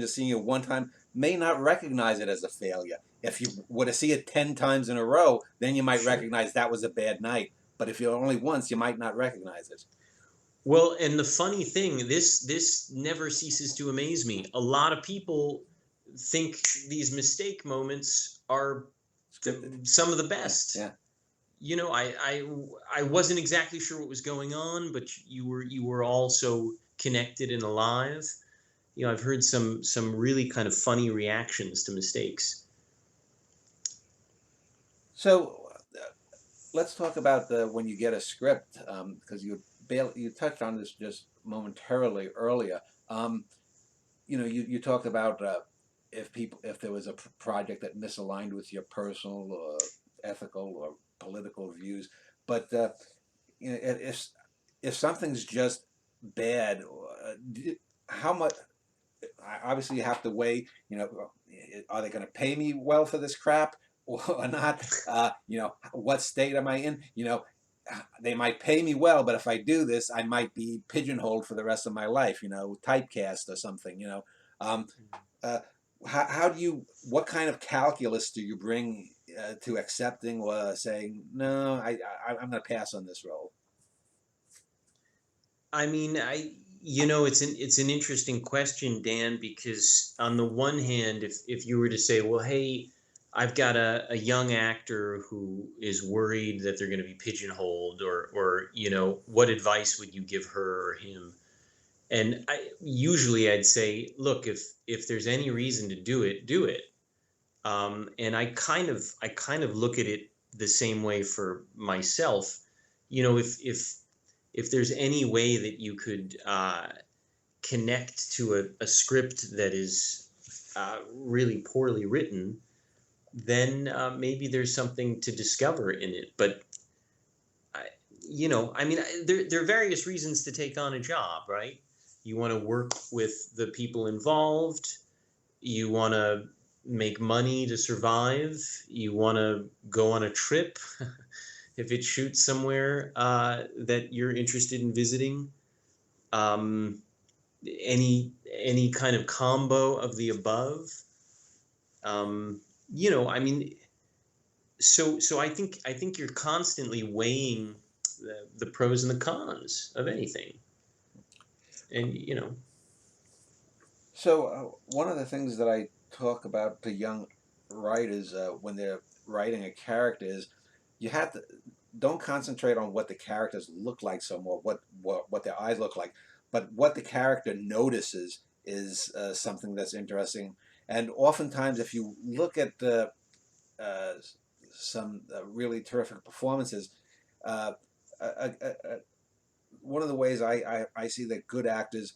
just seeing it one time may not recognize it as a failure. If you were to see it 10 times in a row, then you might sure. recognize that was a bad night. But if you're only once, you might not recognize it. Well, and the funny thing, this never ceases to amaze me. A lot of people think these mistake moments are Scripted. some of the Yeah, best. yeah. I wasn't exactly sure what was going on, but you were also connected and alive. I've heard some really kind of funny reactions to mistakes. So let's talk about the when you get a script, because you touched on this just momentarily earlier. Um, you talked about if there was a project that misaligned with your personal or ethical or political views, but if something's just bad, how much? Obviously, you have to weigh. Are they going to pay me well for this crap or not? What state am I in? They might pay me well, but if I do this, I might be pigeonholed for the rest of my life. Typecast or something. Um, uh, how do you? What kind of calculus do you bring to accepting or saying no, I'm going to pass on this role? I mean, it's an interesting question, Dan, because on the one hand, if you were to say, well, hey, I've got a young actor who is worried that they're going to be pigeonholed, or what advice would you give her or him? And usually I'd say, look, if there's any reason to do it, do it. And I kind of look at it the same way for myself. If there's any way that you could connect to a script that is really poorly written, then maybe there's something to discover in it. But I, I mean, there are various reasons to take on a job, right? You want to work with the people involved. You want to make money to survive. You want to go on a trip if it shoots somewhere that you're interested in visiting. Um, any kind of combo of the above. Um, I mean, so I think you're constantly weighing the pros and the cons of anything, and So one of the things that I talk about to young writers when they're writing a character is you have to don't concentrate on what the characters look like so more, what their eyes look like, but what the character notices is something that's interesting. And oftentimes, if you look at uh, some really terrific performances, uh, uh, uh, uh, one of the ways I see that good actors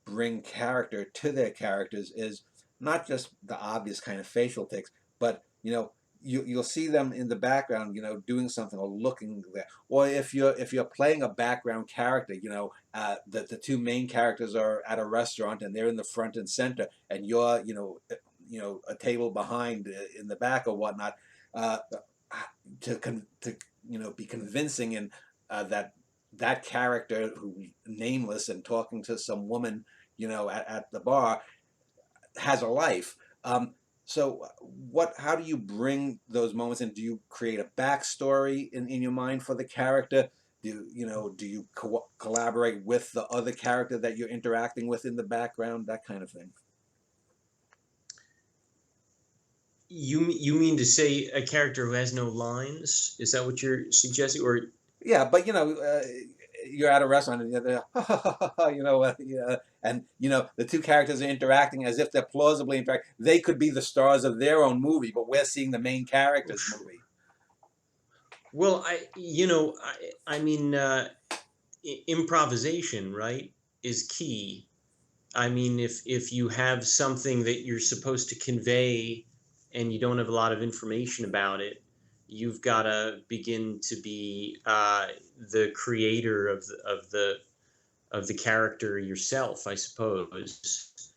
bring character to their characters is not just the obvious kind of facial tics, but you'll see them in the background, doing something or looking there. Or if you're playing a background character, the two main characters are at a restaurant and they're in the front and center, and you're a table behind in the back or whatnot, uh, to be convincing in that character who's nameless and talking to some woman, at the bar, has a life. So how do you bring those moments in? Do you create a backstory in your mind for the character? Do you collaborate with the other character that you're interacting with in the background? That kind of thing. you mean to say a character who has no lines? Is that what you're suggesting? Or Yeah, but you're at a restaurant and yeah, and the two characters are interacting as if they're plausibly interacting. They could be the stars of their own movie, but we're seeing the main oh, character's sure. movie. Well, I mean, improvisation, right, is key. I mean, if you have something that you're supposed to convey and you don't have a lot of information about it, you've got to begin to be the creator of the character yourself, I suppose.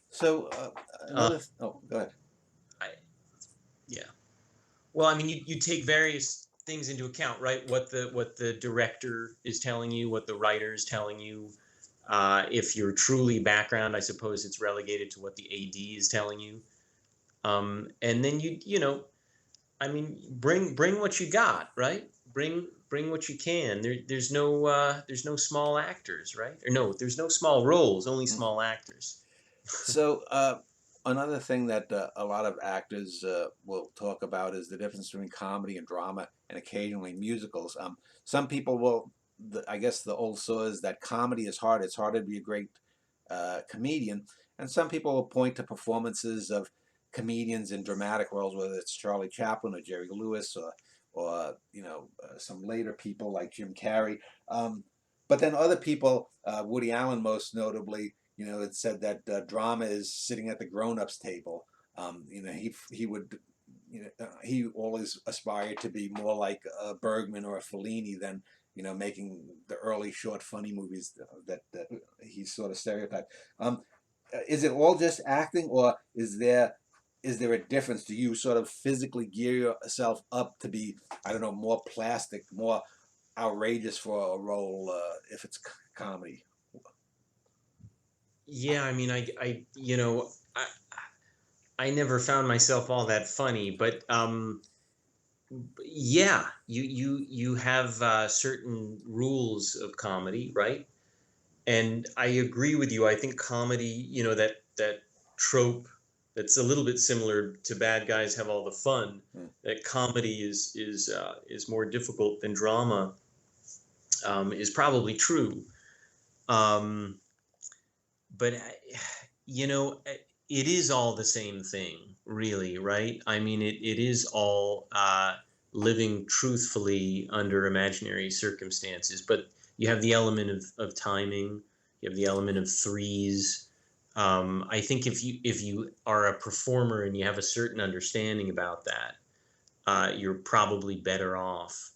So Uh, oh, go ahead. I, yeah. Well, I mean, you take various things into account, right? What the director is telling you, what the writer is telling you. If you're truly background, I suppose it's relegated to what the AD is telling you. And then I mean, bring what you got, right? Bring what you can. There's no small actors, right? Or no, there's no small roles, only Mhm. small actors. So another thing that a lot of actors will talk about is the difference between comedy and drama, and occasionally musicals. Some people will, I guess, the old saw is that comedy is hard. It's harder to be a great comedian, and some people will point to performances of comedians in dramatic roles, whether it's Charlie Chaplin or Jerry Lewis or some later people like Jim Carrey. But then other people, Woody Allen most notably, it said that drama is sitting at the grown-ups table. He would, he always aspired to be more like a Bergman or a Fellini than making the early short funny movies that he sort of stereotyped. Is it all just acting, or is there a difference? Do you sort of physically gear yourself up to be, I don't know, more plastic, more outrageous for a role if it's comedy? Yeah, I mean, I I never found myself all that funny, but yeah, you have certain rules of comedy, right? And I agree with you. I think comedy, that trope that's a little bit similar to bad guys have all the fun. Mm. That comedy is more difficult than drama, is probably true. Um, but it is all the same thing, really, right? I mean, it is all living truthfully under imaginary circumstances, but you have the element of timing, you have the element of threes. I think if you are a performer and you have a certain understanding about that, you're probably better off.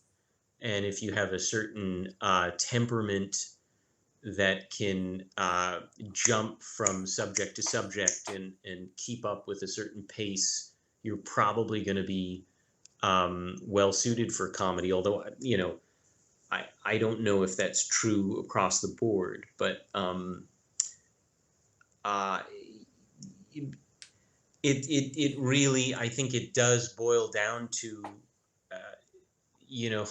And if you have a certain temperament that can jump from subject to subject and keep up with a certain pace, you're probably going to be well suited for comedy. Although, I don't know if that's true across the board, but uh, it really, I think it does boil down to, uh, you know,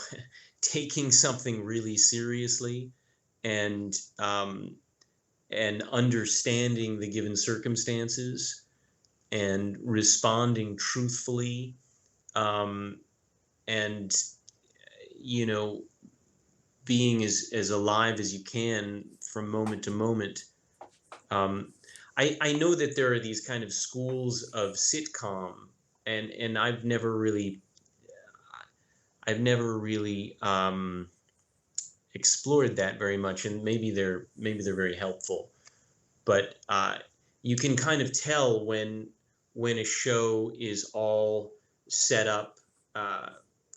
taking something really seriously and understanding the given circumstances and responding truthfully, um, and you know being as alive as you can from moment to moment. um, I know that there are these kind of schools of sitcom, and I've never really explored that very much, and maybe they're very helpful, but you can kind of tell when a show is all set up, uh,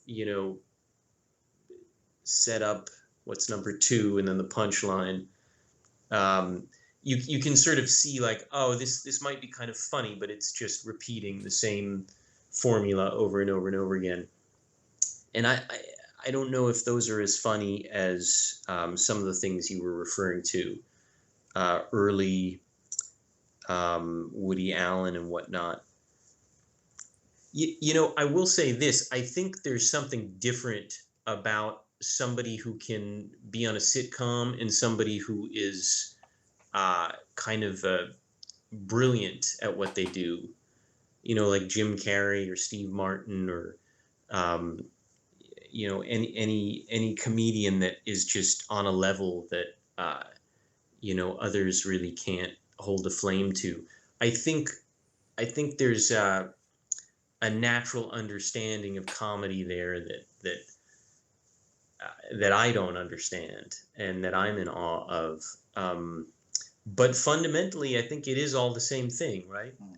you know, set up what's number two, and then the punchline. Um, you can sort of see like, oh, this might be kind of funny, but it's just repeating the same formula over and over and over again. And I don't know if those are as funny as some of the things you were referring to, early Woody Allen and whatnot. I will say this. I think there's something different about somebody who can be on a sitcom and somebody who is kind of brilliant at what they do. Like Jim Carrey or Steve Martin, or um, any comedian that is just on a level that others really can't hold a flame to. I think I think there's a natural understanding of comedy there that I don't understand and that I'm in awe of. But fundamentally, I think it is all the same thing, right? Mm.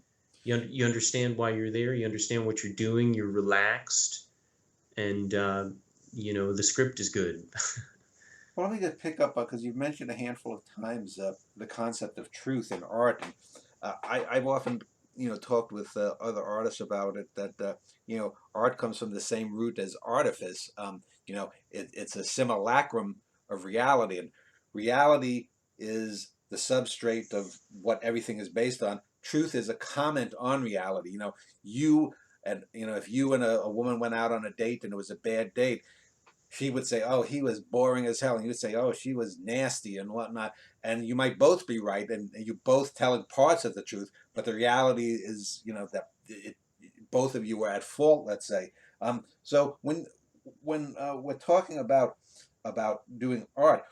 You understand why you're there. You understand what you're doing. You're relaxed, and the script is good. Well, let me just pick up because you've mentioned a handful of times the concept of truth in art. And, I've often, talked with other artists about it that art comes from the same root as artifice. It's a simulacrum of reality, and reality is the substrate of what everything is based on. Truth is a comment on reality. You and if you and a woman went out on a date and it was a bad date, she would say, "Oh, he was boring as hell," and you would say, "Oh, she was nasty and whatnot." And you might both be right, and you both telling parts of the truth, but the reality is, that both of you were at fault. Let's say. So when we're talking about doing art,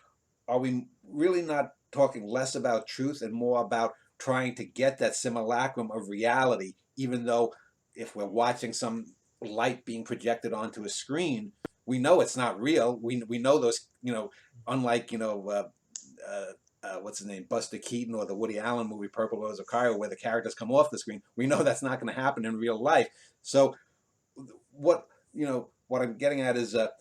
are we really not talking less about truth and more about trying to get that simulacrum of reality, even though if we're watching some light being projected onto a screen, we know it's not real. We know those, unlike, what's his name, Buster Keaton, or the Woody Allen movie Purple Rose of Cairo, where the characters come off the screen. We know that's not going to happen in real life. So what I'm getting at is, are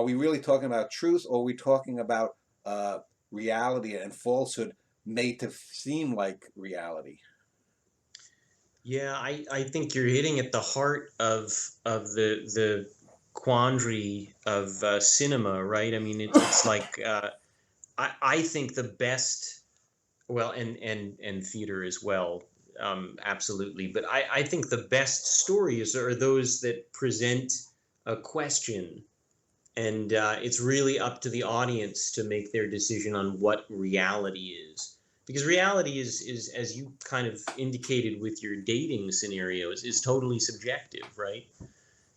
we really talking about truth, or are we talking about uh, reality and falsehood made to seem like reality? Yeah, I think you're hitting at the heart of the quandary of cinema, right? I mean, it's like I think the best, well, and theater as well. absolutely. But I think the best stories are those that present a question, and it's really up to the audience to make their decision on what reality is. Because reality is as you kind of indicated with your dating scenarios, is totally subjective, right?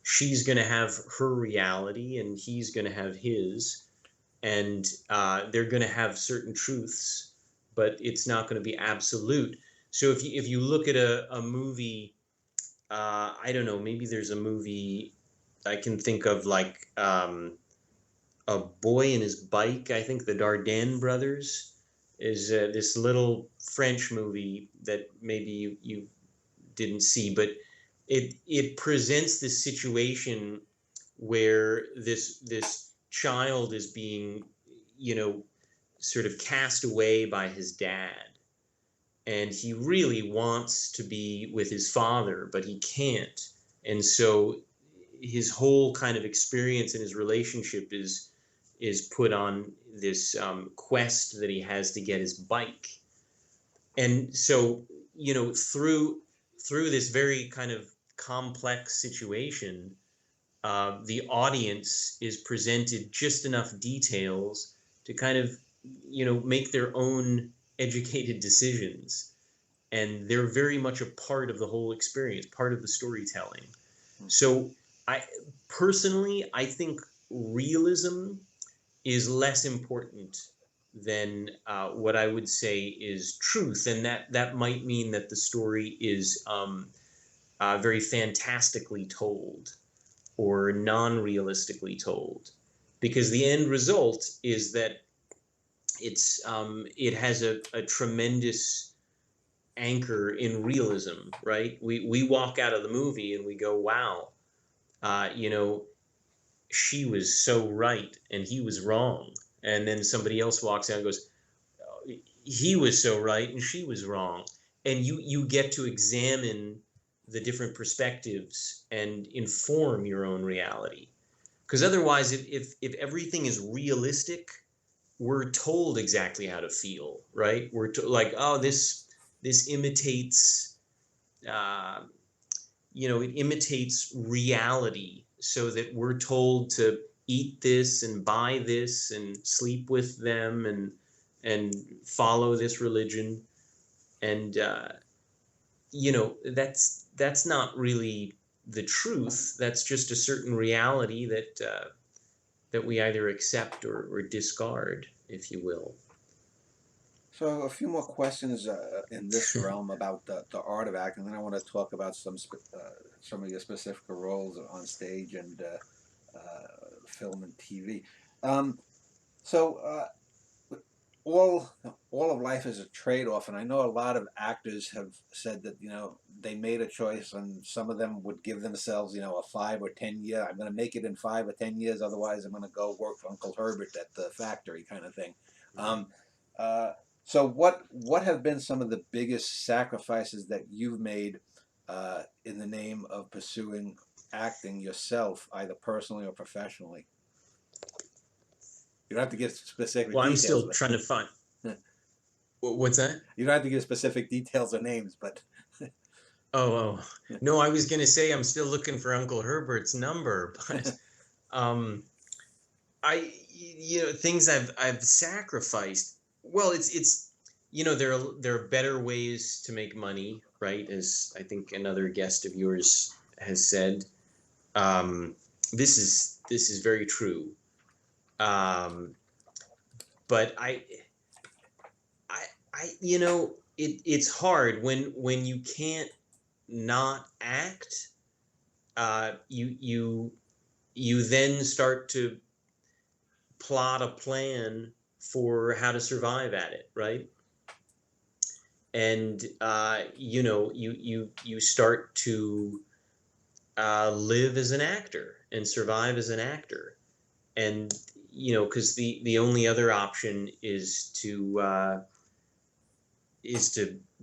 She's going to have her reality, and he's going to have his, and they're going to have certain truths, but it's not going to be absolute. So if you look at a movie, I don't know, maybe there's a movie I can think of, like A Boy and His Bike. I think the Dardenne brothers is this little French movie that maybe you didn't see, but it presents this situation where this child is being, you know, sort of cast away by his dad, and he really wants to be with his father, but he can't. And so his whole kind of experience in his relationship is put on this quest that he has to get his bike. And so, you know, through this very kind of complex situation, the audience is presented just enough details to kind of, you know, make their own educated decisions, and they're very much a part of the whole experience, part of the storytelling. So I personally, I think realism is less important than what I would say is truth, and that might mean that the story is very fantastically told or non-realistically told, because the end result is that it has a tremendous anchor in realism, right? We walk out of the movie and we go, wow, you know, she was so right and he was wrong. And then somebody else walks out and goes, he was so right and she was wrong. And you get to examine the different perspectives and inform your own reality. Because otherwise, if everything is realistic, we're told exactly how to feel, right? Like, oh, this imitates, uh, you know, it imitates reality, so that we're told to eat this and buy this and sleep with them and follow this religion. And you know, that's not really the truth. That's just a certain reality that we either accept or discard, if you will. So a few more questions in this realm about the art of acting. Then I want to talk about some of your specific roles on stage and film and TV. Um, so all all of life is a trade-off, and I know a lot of actors have said that, you know, they made a choice, and some of them would give themselves, you know, a 5 or 10 year. I'm going to make it in 5 or 10 years, otherwise I'm going to go work for Uncle Herbert at the factory, kind of thing. Um, uh, so what have been some of the biggest sacrifices that you've made in the name of pursuing acting yourself, either personally or professionally? You don't have to give specific Well, I'm details, still but trying to find. What's that? you don't have to give specific details or names, but Oh, no, I was gonna say I'm still looking for Uncle Herbert's number, but um, you know, things I've sacrificed. Well, it's you know, there are better ways to make money, right? As I think another guest of yours has said. Um, this is very true. Um, but I you know, it's hard when you can't not act. You then start to plot a plan for how to survive at it, right? And you know, you start to live as an actor and survive as an actor, and you know, because the only other option is to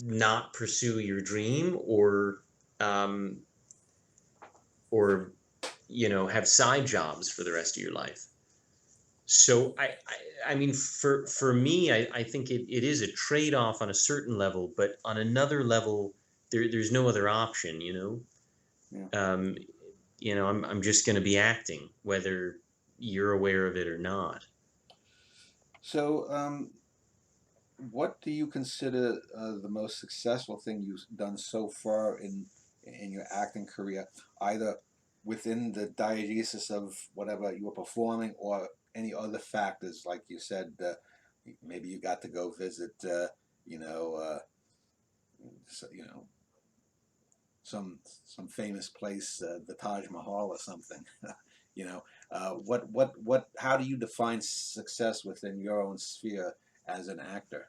not pursue your dream, um, or you know, have side jobs for the rest of your life. So I mean, for me, I think it is a trade-off on a certain level, but on another level, there's no other option, Yeah. um, I'm just going to be acting, whether you're aware of it or not. So, what do you consider the most successful thing you've done so far in your acting career, either within the diegesis of whatever you were performing, or any other factors, like you said, maybe you got to go visit, you know, so, some famous place, the Taj Mahal or something. you know, what? How do you define success within your own sphere as an actor?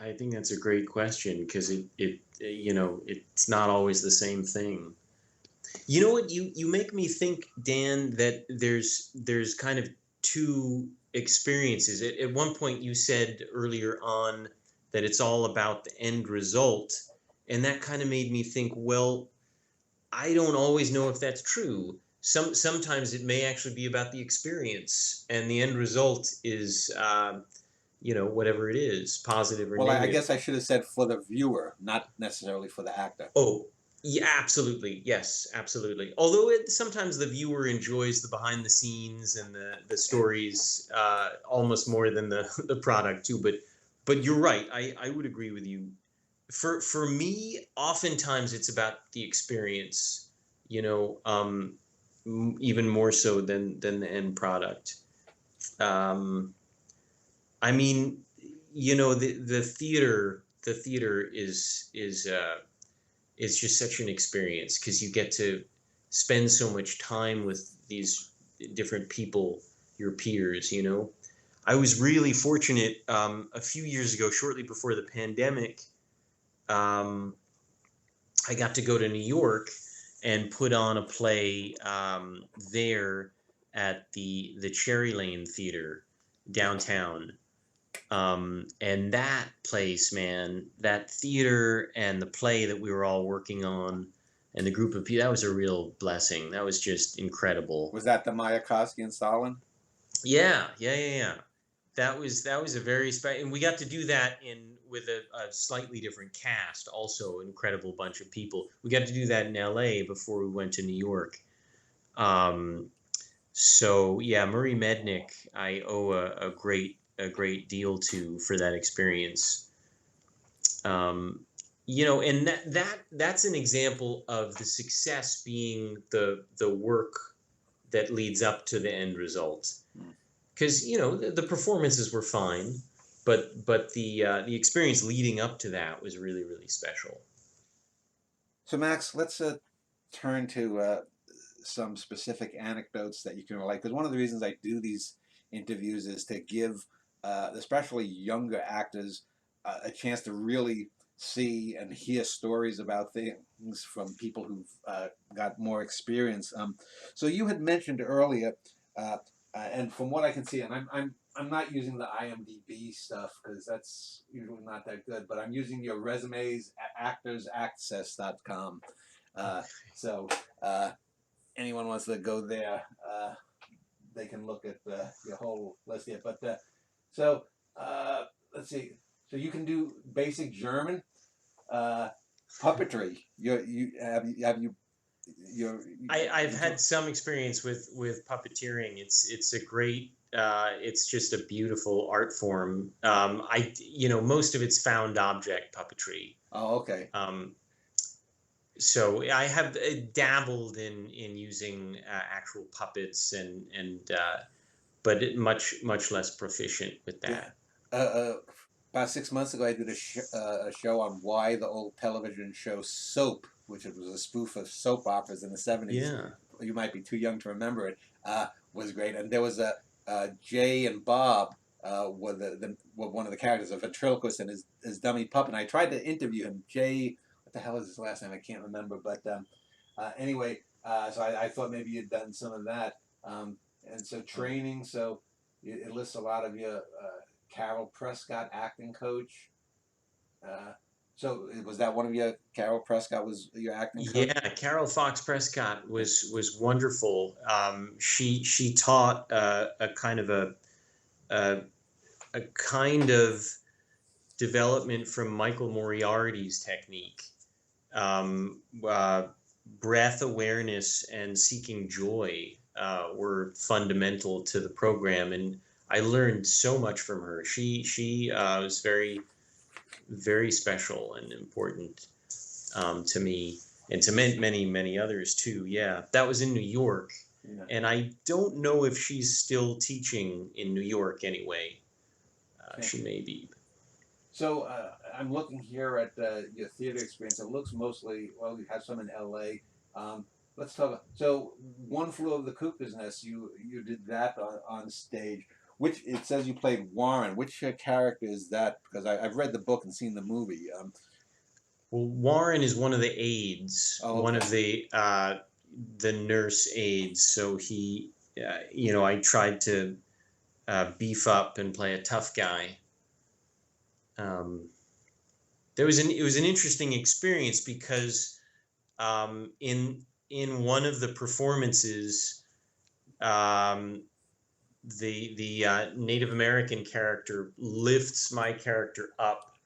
I think that's a great question because it's not always the same thing. You know what? You make me think, Dan, that there's kind of two experiences. At one point, you said earlier on that it's all about the end result, and that kind of made me think. Well, I don't always know if that's true. Sometimes it may actually be about the experience, and the end result is whatever it is, positive or Well, I negative. guess I should have said for the viewer, not necessarily for the actor. Oh, yeah, absolutely. Yes, absolutely. Although sometimes the viewer enjoys the behind the scenes and the stories almost more than the the product too. But you're right. I would agree with you. For me, oftentimes it's about the experience. Even more so than the end product. Um, I mean, the theater is just such an experience because you get to spend so much time with these different people, your peers. I was really fortunate a few years ago, shortly before the pandemic. Um, I got to go to New York and put on a play there at the Cherry Lane Theater downtown. And that place, man, that theater and the play that we were all working on and the group of people, that was a real blessing. That was just incredible. Was that the Mayakovsky and Stalin? Yeah, yeah, yeah, yeah. That was a very special, and we got to do that in with a slightly different cast. Also, incredible bunch of people. We got to do that in L.A. before we went to New York. Um, so yeah, Murray Mednick, I owe a great deal to for that experience. Um, and that's an example of the success being the work that leads up to the end result. Hmm. Because the performances were fine, but the experience leading up to that was really really special. So, Max, let's turn to some specific anecdotes that you can relate. Because one of the reasons I do these interviews is to give, especially younger actors, a chance to really see and hear stories about things from people who've got more experience. So you had mentioned earlier, uh, and from what I can see, and I'm not using the IMDb stuff because that's usually not that good, but I'm using your resumes at actorsaccess.com. Uh, so uh, anyone wants to go there, they can look at your whole list here. But so let's see. So you can do basic German uh, puppetry. I've had some experience with puppeteering. It's a great. It's just a beautiful art form. Most of it's found object puppetry. Oh, okay. So I have dabbled in using actual puppets but much less proficient with Yeah. that. About 6 months ago, I did a show on why the old television show Soap, which was a spoof of soap operas in the 70s. Yeah. You might be too young to remember it. Was great, and there was a Jay and Bob were one of the characters, a ventriloquist and his dummy puppet. And I tried to interview him. Jay, what the hell is his last name? I can't remember. But anyway, so I thought maybe you'd done some of that. And so training. So it lists a lot of your. Carol Prescott, acting coach. So was that one of your? Carol Prescott was your acting coach. Yeah, Carol Fox Prescott was wonderful. She taught a kind of a kind of development from Michael Moriarty's technique, um, uh, breath awareness and seeking joy were fundamental to the program, and I learned so much from her. She was very special and important to me, and to many others too. Yeah, that was in New York, Yeah. and I don't know if she's still teaching in New York anyway. Okay. She may be. So I'm looking here at your theater experience. It looks mostly, well, you have some in L.A. Let's talk. So One Flew Over the Cuckoo's Nest. You did that on stage. Which it says you played Warren. Which character is that? Because I've read the book and seen the movie. Well, Warren is one of the aides, Oh, one okay. of the nurse aides. So you know, I tried to beef up and play a tough guy. Um, it was an interesting experience because in one of the performances, um, the Native American character lifts my character up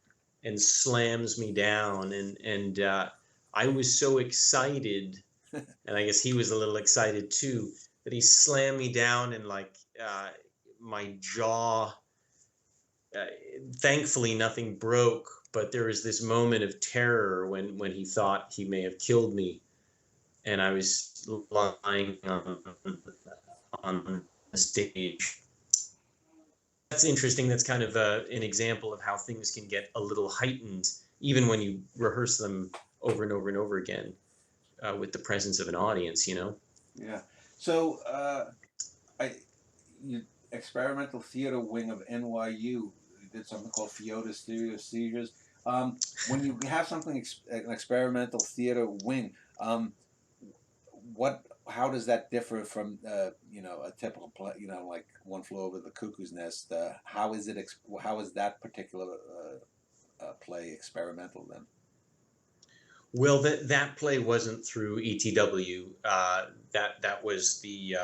and slams me down, and I was so excited, and I guess he was a little excited too, that he slammed me down, and like my jaw. Uh, Thankfully, nothing broke, but there was this moment of terror when he thought he may have killed me, and I was lying on the stage. That's interesting. That's kind of an example of how things can get a little heightened, even when you rehearse them over and over and over again with the presence of an audience. You know. Yeah. So I you, experimental theater wing of NYU did something called Fioda's Theory of Seizures. When you have something an experimental theater wing, what how does that differ from a typical play? Like One Flew Over the Cuckoo's Nest. How is it? How is that particular play experimental then? Well, that play wasn't through ETW. That was the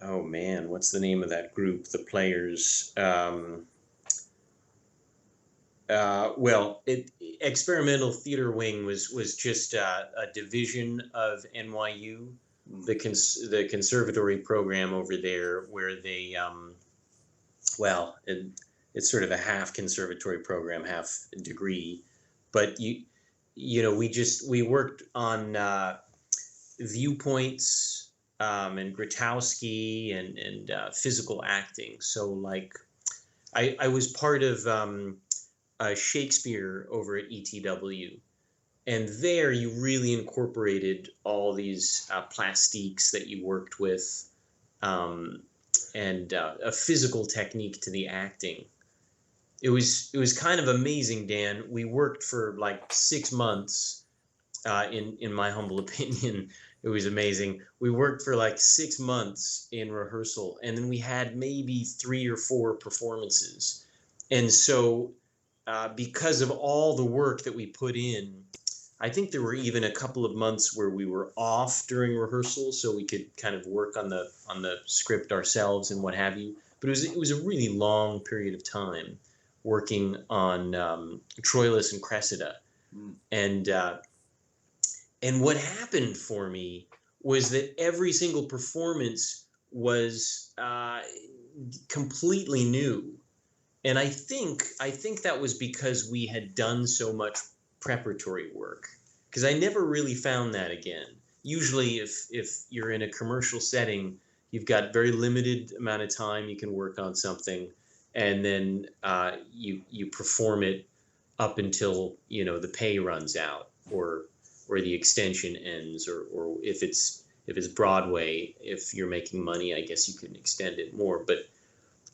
oh man, what's the name of that group? The players. Well, experimental theater wing was just a division of NYU, the conservatory program over there, where they well, it's sort of a half conservatory program, half degree, but you know we worked on viewpoints and Grotowski and physical acting. So like I was part of Shakespeare over at ETW. And there you really incorporated all these plastiques that you worked with, um, and a physical technique to the acting. It was kind of amazing, Dan. We worked for like 6 months. In my humble opinion, it was amazing. We worked for like 6 months in rehearsal, and then we had maybe 3 or 4 performances. And so, because of all the work that we put in, I think there were even a couple of months where we were off during rehearsal, so we could kind of work on the script ourselves and what have you. But it was a really long period of time working on Troilus and Cressida, Mm. and what happened for me was that every single performance was completely new, and I think that was because we had done so much preparatory work, because I never really found that again. Usually if you're in a commercial setting, you've got very limited amount of time you can work on something, and then you perform it up until the pay runs out, or the extension ends, or if it's Broadway, if you're making money, I guess you can extend it more, but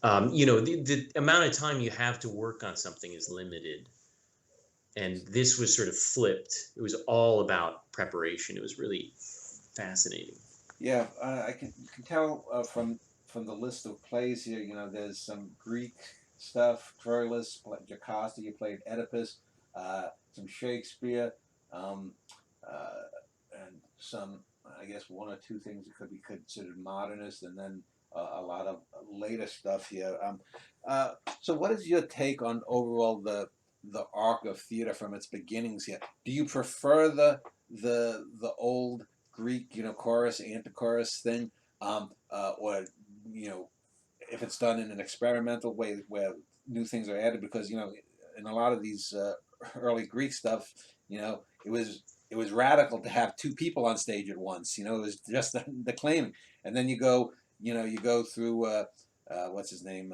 the amount of time you have to work on something is limited, and this was sort of flipped. It was all about preparation. It was really fascinating. Yeah, you can tell from the list of plays here. There's some Greek stuff, Troilus, Jocasta. You played Oedipus, some Shakespeare, um, and some, I guess, one or two things that could be considered modernist, and then a lot of later stuff here. Uh, so, what is your take on overall the arc of theater from its beginnings here? Do you prefer the old Greek, chorus antichorus thing, or you know, if it's done in an experimental way where new things are added? Because in a lot of these early Greek stuff, it was radical to have two people on stage at once. It was just the claiming, and then you go through what's his name,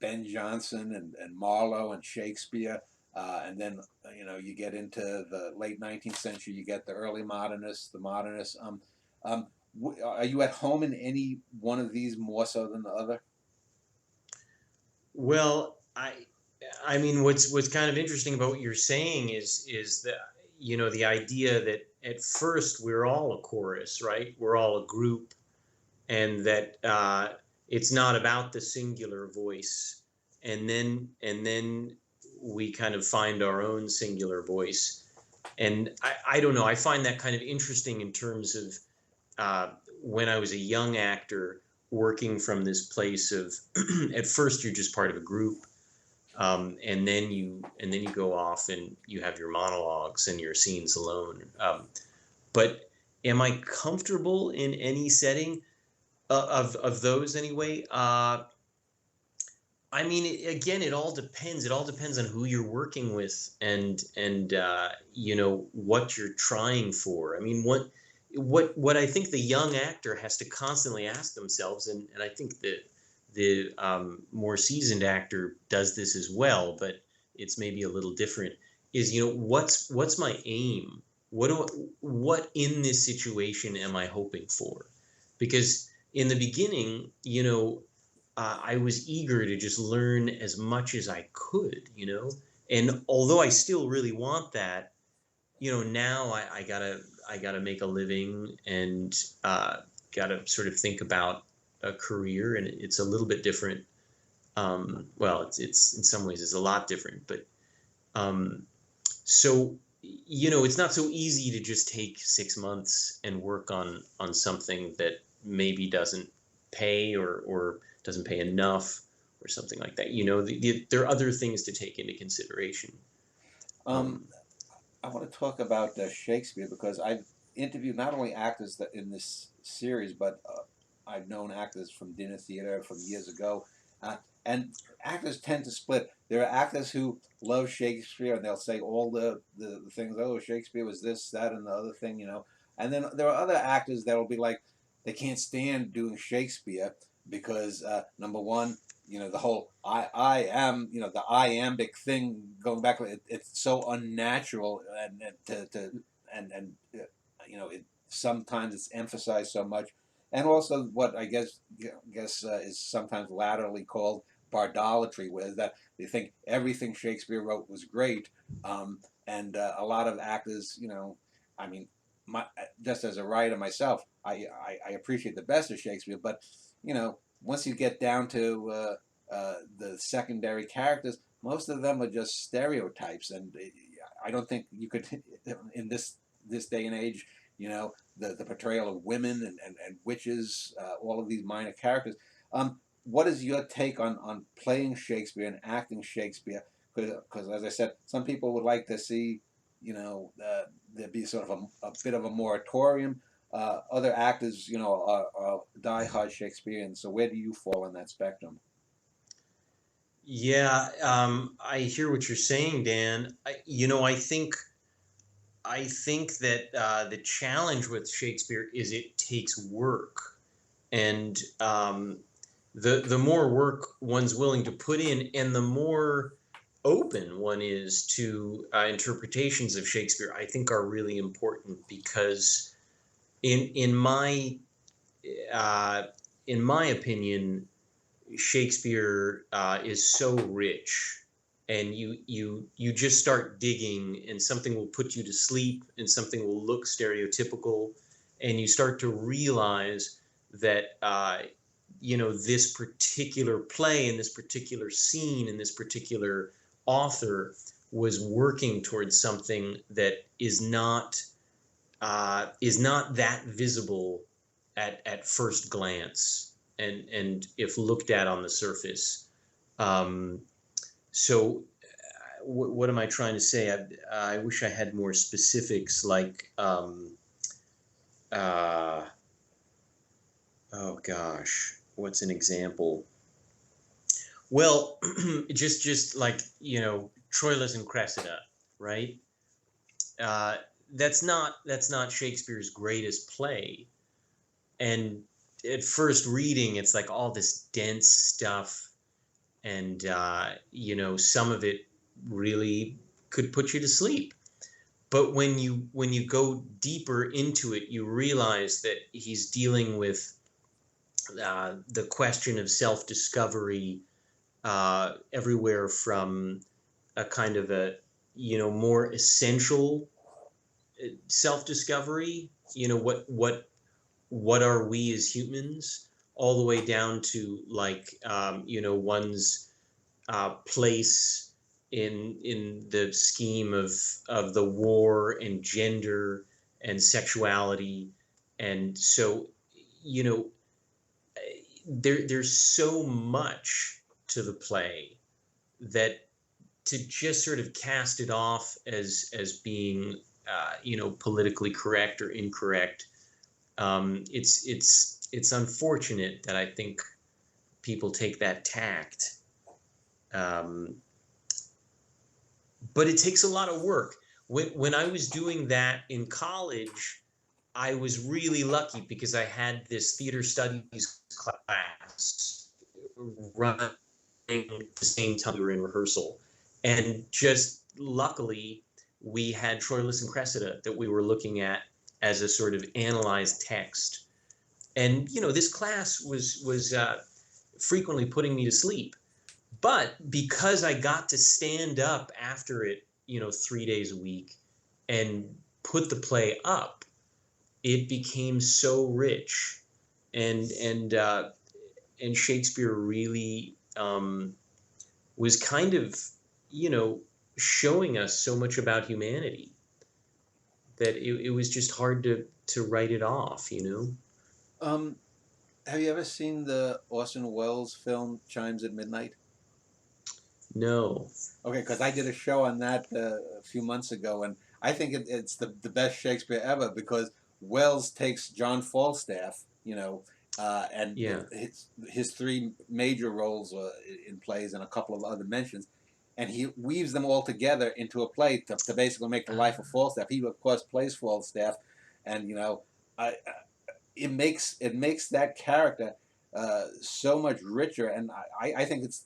Ben Jonson and Marlowe and Shakespeare, and then you get into the late 19th century. You get the early modernists, the modernists. Um, are you at home in any one of these more so than the other? Well, I mean, what's kind of interesting about what you're saying is that the idea that at first we're all a chorus, right? We're all a group, and that it's not about the singular voice, and then we kind of find our own singular voice. And I don't know. I find that kind of interesting in terms of uh, when I was a young actor working from this place of at first you're just part of a group, and then you go off and you have your monologues and your scenes alone. But am I comfortable in any setting of those anyway? I mean, again, it all depends. It all depends on who you're working with and what you're trying for. I mean, what I think the young actor has to constantly ask themselves, and I think that the more seasoned actor does this as well, but it's maybe a little different. Is what's my aim? What in this situation am I hoping for? Because in the beginning, I was eager to just learn as much as I could. And although I still really want that, now I gotta make a living and gotta sort of think about a career, and it's a little bit different. Well, it's in some ways it's a lot different, but um, so it's not so easy to just take 6 months and work on something that maybe doesn't pay or doesn't pay enough or something like that. There are other things to take into consideration. Um, Um, I want to talk about Shakespeare because I've interviewed not only actors that in this series, but I've known actors from dinner theater from years ago, uh, and actors tend to split. There are actors who love Shakespeare and they'll say all the things. Oh, Shakespeare was this, that, and the other thing, And then there are other actors that will be like they can't stand doing Shakespeare because number one, the whole I am, the iambic thing going back, it's so unnatural, and it sometimes it's emphasized so much, and also what I guess is sometimes laterally called bardolatry, where that they think everything Shakespeare wrote was great, and a lot of actors, I mean, just as a writer myself, I appreciate the best of Shakespeare, but once you get down to the secondary characters, most of them are just stereotypes, and I don't think you could, in this day and age, the portrayal of women and witches, all of these minor characters. What is your take on playing Shakespeare and acting Shakespeare? Because, as I said, some people would like to see, there be sort of a bit of a moratorium. Other actors, are diehard Shakespeareans. So where do you fall on that spectrum? yeah, I hear what you're saying, Dan. I think that the challenge with Shakespeare is it takes work, and the more work one's willing to put in, and the more open one is to interpretations of Shakespeare, I think are really important because in my uh, in my opinion, Shakespeare is so rich, and you just start digging, and something will put you to sleep, and something will look stereotypical, and you start to realize that this particular play and this particular scene and this particular author was working towards something that is not that visible at first glance. and if looked at on the surface. Um, so what am I trying to say? I wish I had more specifics, like uh, oh gosh, what's an example? Well, just like, Troilus and Cressida, right? Uh, that's not Shakespeare's greatest play, and at first reading, it's like all this dense stuff, and some of it really could put you to sleep. But when you go deeper into it, you realize that he's dealing with the question of self-discovery, everywhere from a kind of a more essential self-discovery. What are we as humans, all the way down to, like, one's place in the scheme of the war and gender and sexuality. And so, you know there's so much to the play that to just sort of cast it off as being politically correct or incorrect. It's unfortunate that I think people take that tact, um, but it takes a lot of work. When I was doing that in college, I was really lucky because I had this theater studies class running at the same time we were in rehearsal, and just luckily we had Troilus and Cressida that we were looking at as a sort of analyzed text. And this class was frequently putting me to sleep, but because I got to stand up after it, 3 days a week, and put the play up, it became so rich. And Shakespeare really was kind of you know showing us so much about humanity that it was just hard to write it off. Um, have you ever seen the Orson Welles film Chimes at Midnight? No. Okay, because I did a show on that a few months ago, and I think it's the best Shakespeare ever because Wells takes John Falstaff, and Yeah. his three major roles in plays and a couple of other mentions, and he weaves them all together into a play to basically make the life of Falstaff. He, of course, plays Falstaff, and it makes that character so much richer, and I think it's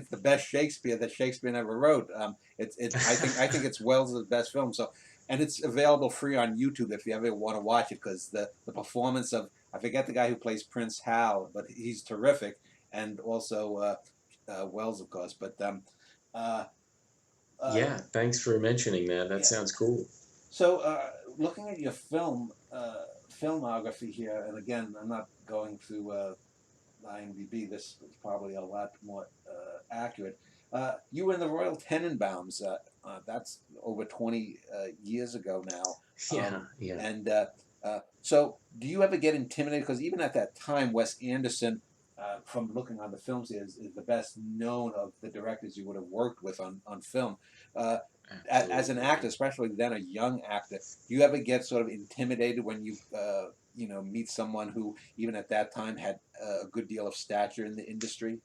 the best Shakespeare that Shakespeare never wrote. I think it's Wells' best film. So, and it's available free on YouTube if you ever want to watch it, because the performance of, I forget the guy who plays Prince Hal, but he's terrific, and also Wells, of course. But uh, uh, Yeah, thanks for mentioning that. That yeah. sounds cool. So, looking at your filmography here, and again, I'm not going through IMDb. This is probably a lot more accurate. You were in the Royal Tenenbaums. That's over 20 years ago now. Yeah, yeah. And so, do you ever get intimidated? Because even at that time, Wes Anderson, from looking on the films, is the best known of the directors you would have worked with on film. Uh, as an Absolutely. actor, especially then a young actor, do you ever get sort of intimidated when you meet someone who even at that time had a good deal of stature in the industry?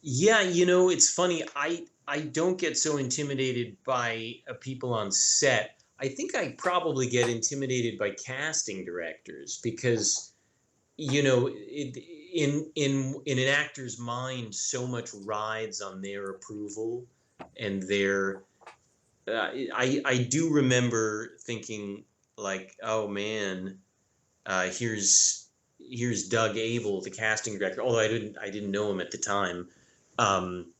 Yeah, it's funny. I don't get so intimidated by people on set. I think I probably get intimidated by casting directors because in an actor's mind, so much rides on their approval and their. I do remember thinking, like, oh man, here's Doug Abel, the casting director. Although I didn't know him at the time. Um,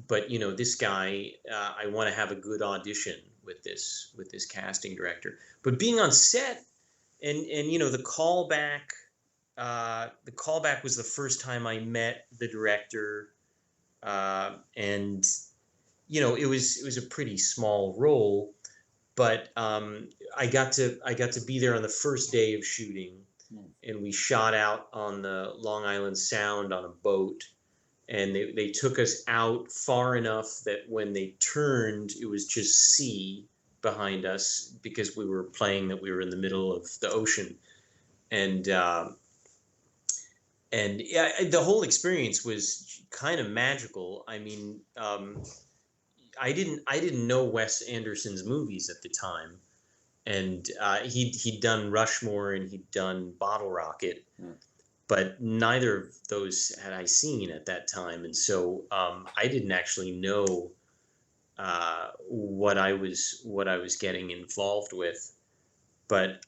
but this guy, I want to have a good audition with this casting director. But being on set, and the callback was the first time I met the director, and it was a pretty small role, but I got to be there on the first day of shooting, Hmm. and we shot out on the Long Island Sound on a boat. And they took us out far enough that when they turned, it was just sea behind us because we were playing that we were in the middle of the ocean. And yeah, the whole experience was kind of magical. I mean, I didn't know Wes Anderson's movies at the time, and he'd done Rushmore and he'd done Bottle Rocket, Hmm. but neither of those had I seen at that time, and so I didn't actually know what I was getting involved with, but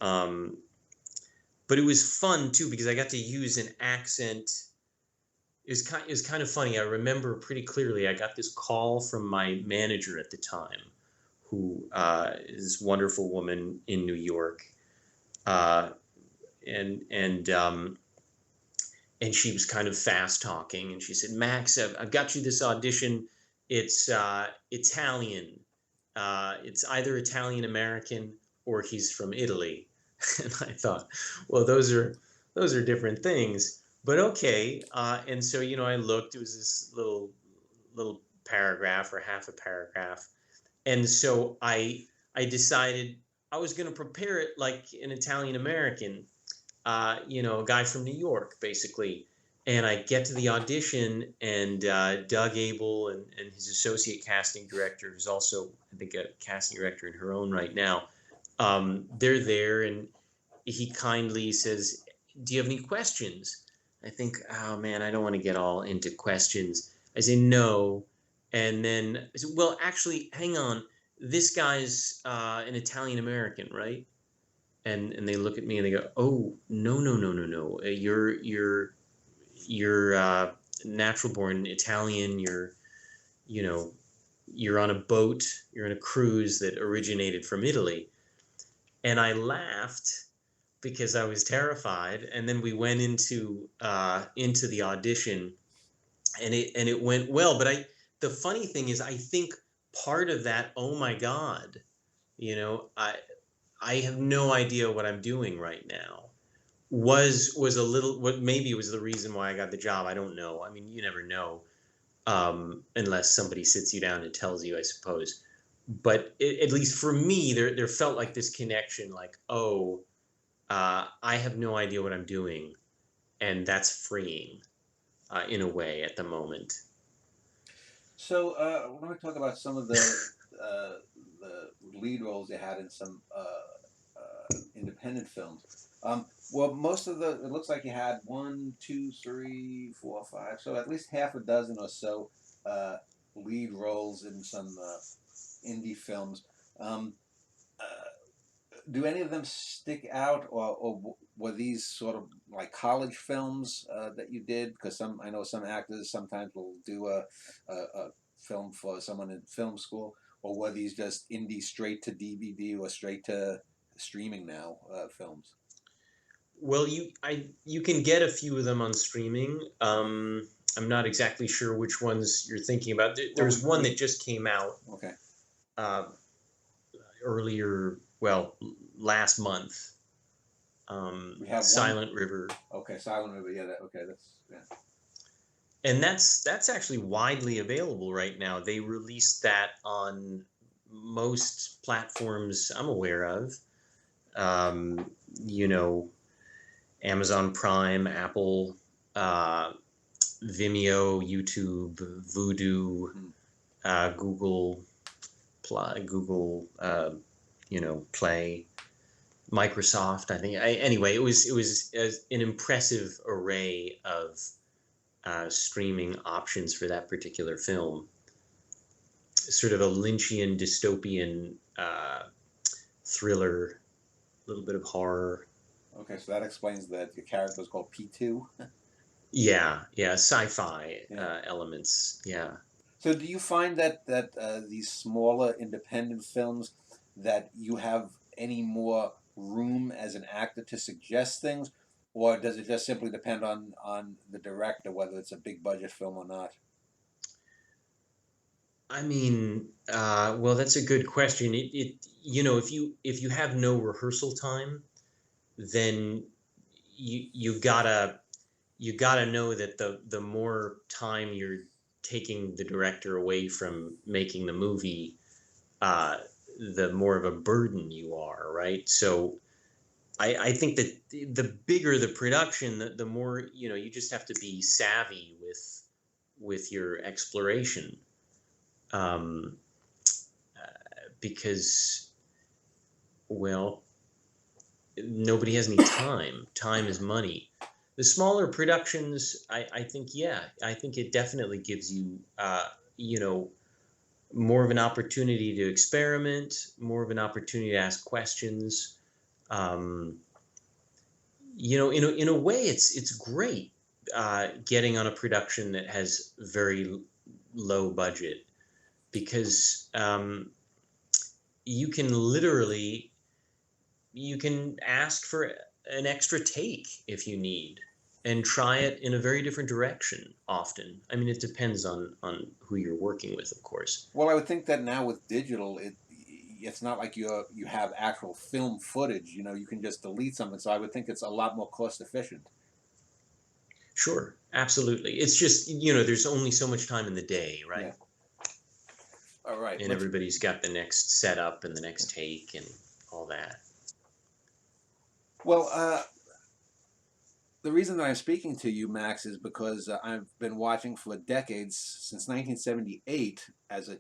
but it was fun too because I got to use an accent. It was kind of funny. I remember pretty clearly. I got this call from my manager at the time, who is a wonderful woman in New York, uh, and and she was kind of fast talking, and she said, "Max, I've got you this audition. It's Italian. It's either Italian American or he's from Italy." And I thought, well, those are different things, but okay. And so I looked. It was this little paragraph or half a paragraph, and so I decided I was going to prepare it like an Italian American, a guy from New York, basically. And I get to the audition, and Doug Abel and his associate casting director, who's also, I think, a casting director in her own right now, they're there, and he kindly says, "Do you have any questions?" I think, oh man, I don't want to get all into questions. I say no, and then I said, "Well, actually, hang on. This guy's an Italian American, right?" And they look at me and they go, "Oh, no, no, no, no, no. You're natural born Italian. You know you're on a boat. You're on a cruise that originated from Italy." And I laughed because I was terrified. And then we went into the audition, and it went well. But the funny thing is, I think part of that, oh my God, you know, I have no idea what I'm doing right now. Was a little, what maybe was the reason why I got the job. I don't know. I mean, you never know, unless somebody sits you down and tells you, I suppose. But at least for me, there felt like this connection, like, oh, I have no idea what I'm doing, and that's freeing, in a way at the moment. So when we talk about some of uh, the lead roles you had in some independent films, well, most of the it looks like you had one, two, three, four, five, so at least half a dozen or so uh, lead roles in some indie films. Um, uh, do any of them stick out, or were these sort of like college films that you did? Because I know some actors sometimes will do a film for someone in film school, or were these just indie straight to DVD or straight to streaming now films? Well, you can get a few of them on streaming. I'm not exactly sure which ones you're thinking about. Well, There's one that just came out okay, uh, earlier, well, last month. we have one. Silent River, Okay, Silent River. Yeah, okay, that's yeah. and that's actually widely available right now. They released that on most platforms I'm aware of. Um, you know, Amazon Prime, Apple, uh, Vimeo, YouTube, Vudu, Hmm. Google, Google, Play, Microsoft. I think. Anyway, it was an impressive array of streaming options for that particular film. Sort of a Lynchian dystopian thriller, a little bit of horror. Okay, so that explains that your character was called P2. Yeah, sci-fi Yeah. elements. Yeah. So do you find that these smaller independent films that you have any more room as an actor to suggest things, or does it just simply depend on the director whether it's a big budget film or not? I mean, well, that's a good question. If you have no rehearsal time, then you gotta know that the more time you're taking the director away from making the movie, uh, the more of a burden you are, right? So I think that the bigger the production, the more, you just have to be savvy with your exploration, um, because, well, nobody has any time. Time is money. The smaller productions, I think, yeah, I think it definitely gives you, you know, more of an opportunity to experiment, more of an opportunity to ask questions. Um, in a way, it's great, getting on a production that has very low budget, because, you can literally you can ask for an extra take if you need, and try it in a very different direction often. I mean, it depends on who you're working with, of course. Well, I would think that now with digital, it's not like you have actual film footage. You can just delete something. So I would think it's a lot more cost efficient. Sure, absolutely. It's just, there's only so much time in the day, right? Yeah. All right. And Let's. everybody's got the next setup and the next take and all that. Well, the reason that I'm speaking to you, Max, is because I've been watching for decades, since 1978. As a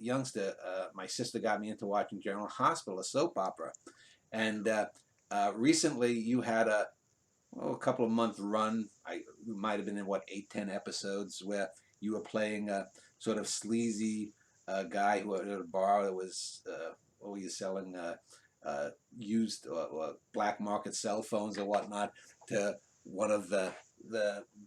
youngster, my sister got me into watching General Hospital, a soap opera, and recently you had a couple of month run. You might have been in what, 8, 10 episodes, where you were playing a sort of sleazy guy who at a bar that was what were you selling, used or black market cell phones or whatnot, to one of the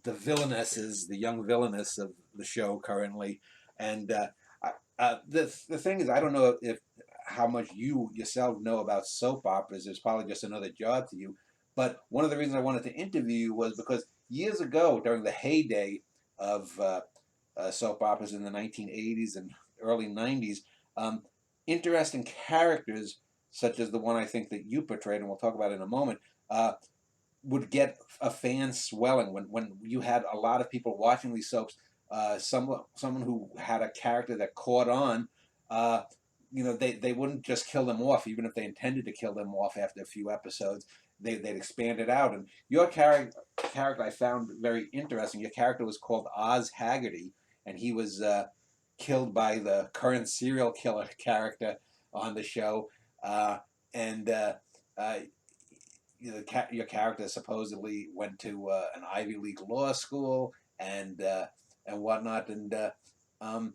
villainesses, the young villainess of the show currently. And the thing is, I don't know if how much you yourself know about soap operas. It's probably just another job to you. But one of the reasons I wanted to interview you was because years ago, during the heyday of soap operas in the 1980s and early 90s, um, interesting characters such as the one I think that you portrayed, and we'll talk about in a moment, would get a fan swelling when you had a lot of people watching these soaps. Someone who had a character that caught on, uh, they wouldn't just kill them off, even if they intended to kill them off after a few episodes. They'd expand it out. And your character I found very interesting. Your character was called Oz Haggerty, and he was killed by the current serial killer character on the show. And uh, your character supposedly went to an Ivy League law school and whatnot. And um,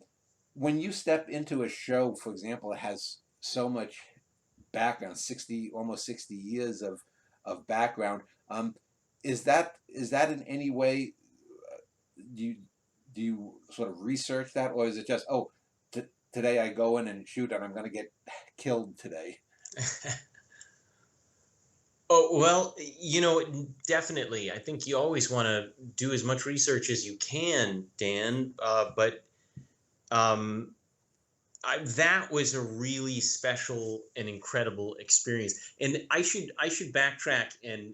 when you step into a show, for example, that has so much background, 60 almost 60 years of background, is that in any way, do you do you sort of research that, or is it just, oh, today I go in and shoot and I'm going to get killed today? Oh, well, definitely. I think you always want to do as much research as you can, Dan. But um, that was a really special and incredible experience. And I should backtrack and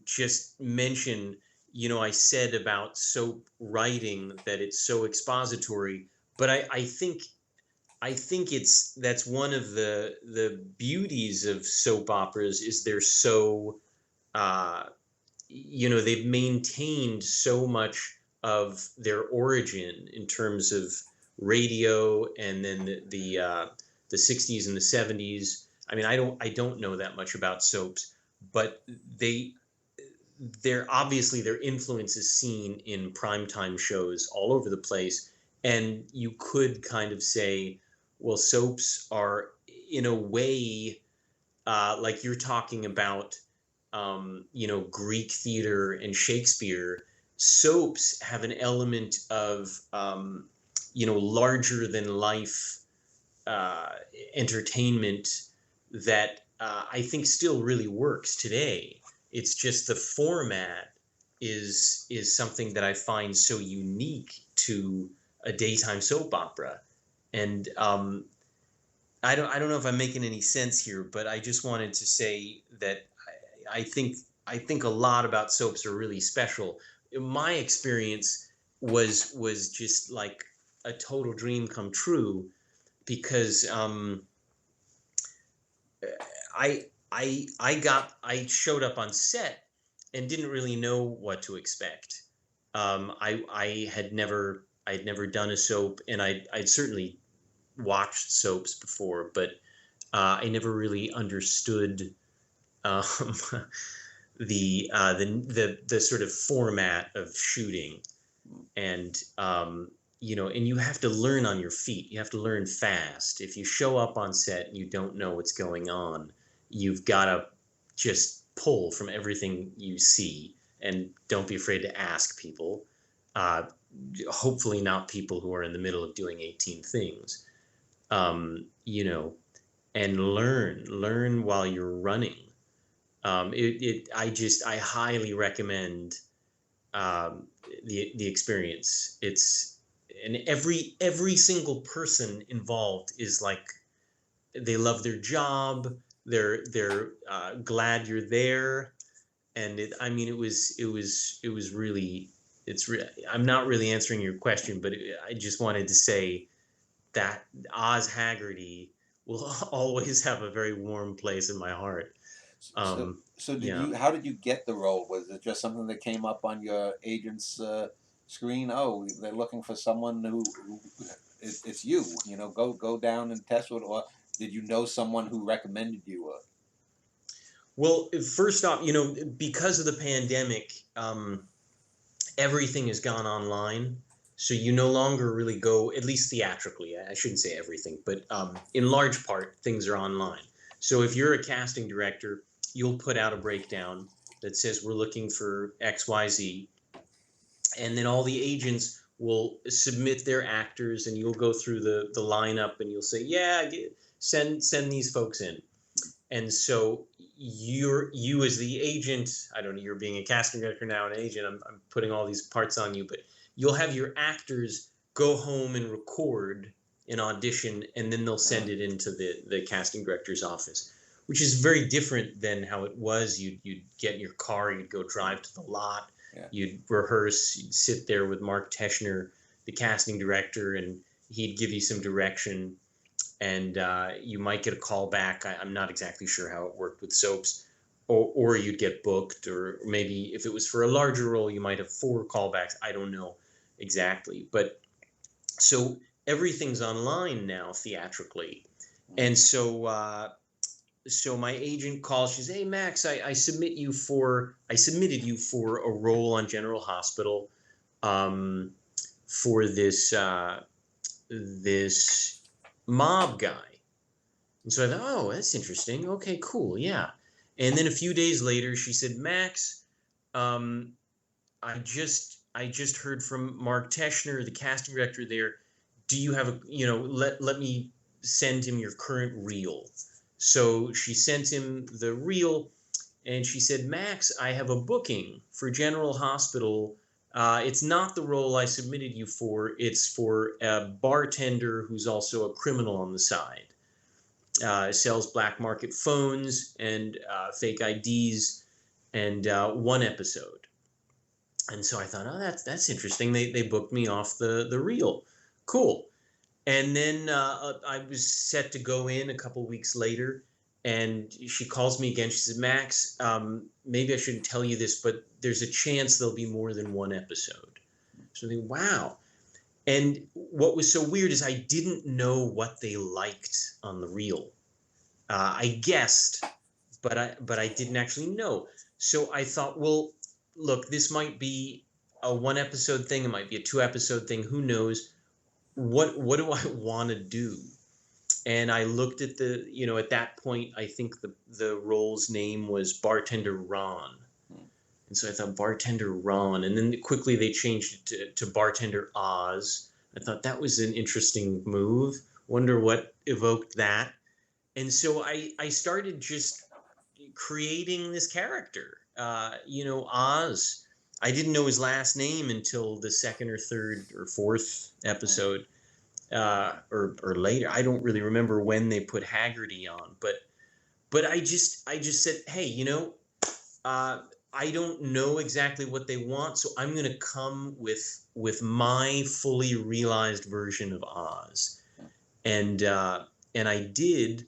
just mention, I said about soap writing that it's so expository, but I think that's one of the beauties of soap operas, is they're so, uh, they've maintained so much of their origin in terms of radio, and then the 60s and the 70s. I mean, I don't know that much about soaps, but they they're obviously, their influence is seen in primetime shows all over the place. And you could kind of say, well, soaps are, in a way, like you're talking about, Greek theater and Shakespeare. Soaps have an element of, larger than life, uh, entertainment that, I think still really works today. It's just the format is something that I find so unique to a daytime soap opera. And I don't know if I'm making any sense here, but I just wanted to say that, I think a lot about soaps are really special. My experience was just like a total dream come true because I showed up on set and didn't really know what to expect. I'd never done a soap, and I'd certainly watched soaps before, but I never really understood um, the sort of format of shooting, and and you have to learn on your feet. You have to learn fast. If you show up on set and you don't know what's going on, you've got to just pull from everything you see, and don't be afraid to ask people. Uh, Hopefully not people who are in the middle of doing 18 things. Um, you know, and learn while you're running. I highly recommend the experience. It's and every single person involved is like they love their job. They're glad you're there, and I mean, it was really I'm not really answering your question, but I just wanted to say that Oz Haggerty will always have a very warm place in my heart. So, so did Yeah. you? How did you get the role? Was it just something that came up on your agent's screen? Oh, they're looking for someone who it's you. You know, go down and test it. Or did you know someone who recommended you? Well, first off, because of the pandemic, everything has gone online. So you no longer really go, at least theatrically. I shouldn't say everything, but in large part, things are online. So if you're a casting director, you'll put out a breakdown that says we're looking for XYZ, and then all the agents will submit their actors, and you'll go through the lineup, and you'll say, yeah, send these folks in. And so you as the agent, I don't know, you're being a casting director now, an agent. I'm putting all these parts on you, but you'll have your actors go home and record an audition, and then they'll send it into the casting director's office, which is very different than how it was. You'd get in your car, you'd go drive to the lot, Yeah. you'd rehearse, you'd sit there with Mark Teschner, the casting director, and he'd give you some direction, and you might get a call back. I'm not exactly sure how it worked with soaps, or you'd get booked, or maybe if it was for a larger role, you might have 4 callbacks. I don't know exactly, but so everything's online now theatrically, and so my agent calls. She says, "Hey Max, I submitted you for a role on General Hospital, um, for this mob guy." And so I thought, oh, that's interesting. Okay, cool, yeah. And then a few days later, she said, Max, um, I just heard from Mark Teschner, the casting director there. Do you have let me send him your current reel. So she sent him the reel, and she said, Max, I have a booking for General Hospital. It's not the role I submitted you for. It's for a bartender who's also a criminal on the side. Sells black market phones and fake IDs, and 1 episode. And so I thought, oh, that's interesting. They booked me off the reel. Cool. And then I was set to go in a couple weeks later, and she calls me again. She says, Max, maybe I shouldn't tell you this, but there's a chance there'll be more than 1 episode. So I think, wow. And what was so weird is I didn't know what they liked on the reel. I guessed, but I didn't actually know. So I thought, well, look, this might be a 1 episode thing. It might be a 2 episode thing. Who knows? What do I want to do? And I looked at at that point, I think the role's name was Bartender Ron. And so I thought Bartender Ron, and then quickly they changed it to Bartender Oz. I thought that was an interesting move. Wonder what evoked that. And so I started just creating this character. Oz. I didn't know his last name until the second or third or fourth episode, or later. I don't really remember when they put Haggerty on, but I just said, hey, uh, I don't know exactly what they want, so I'm going to come with my fully realized version of Oz, and I did,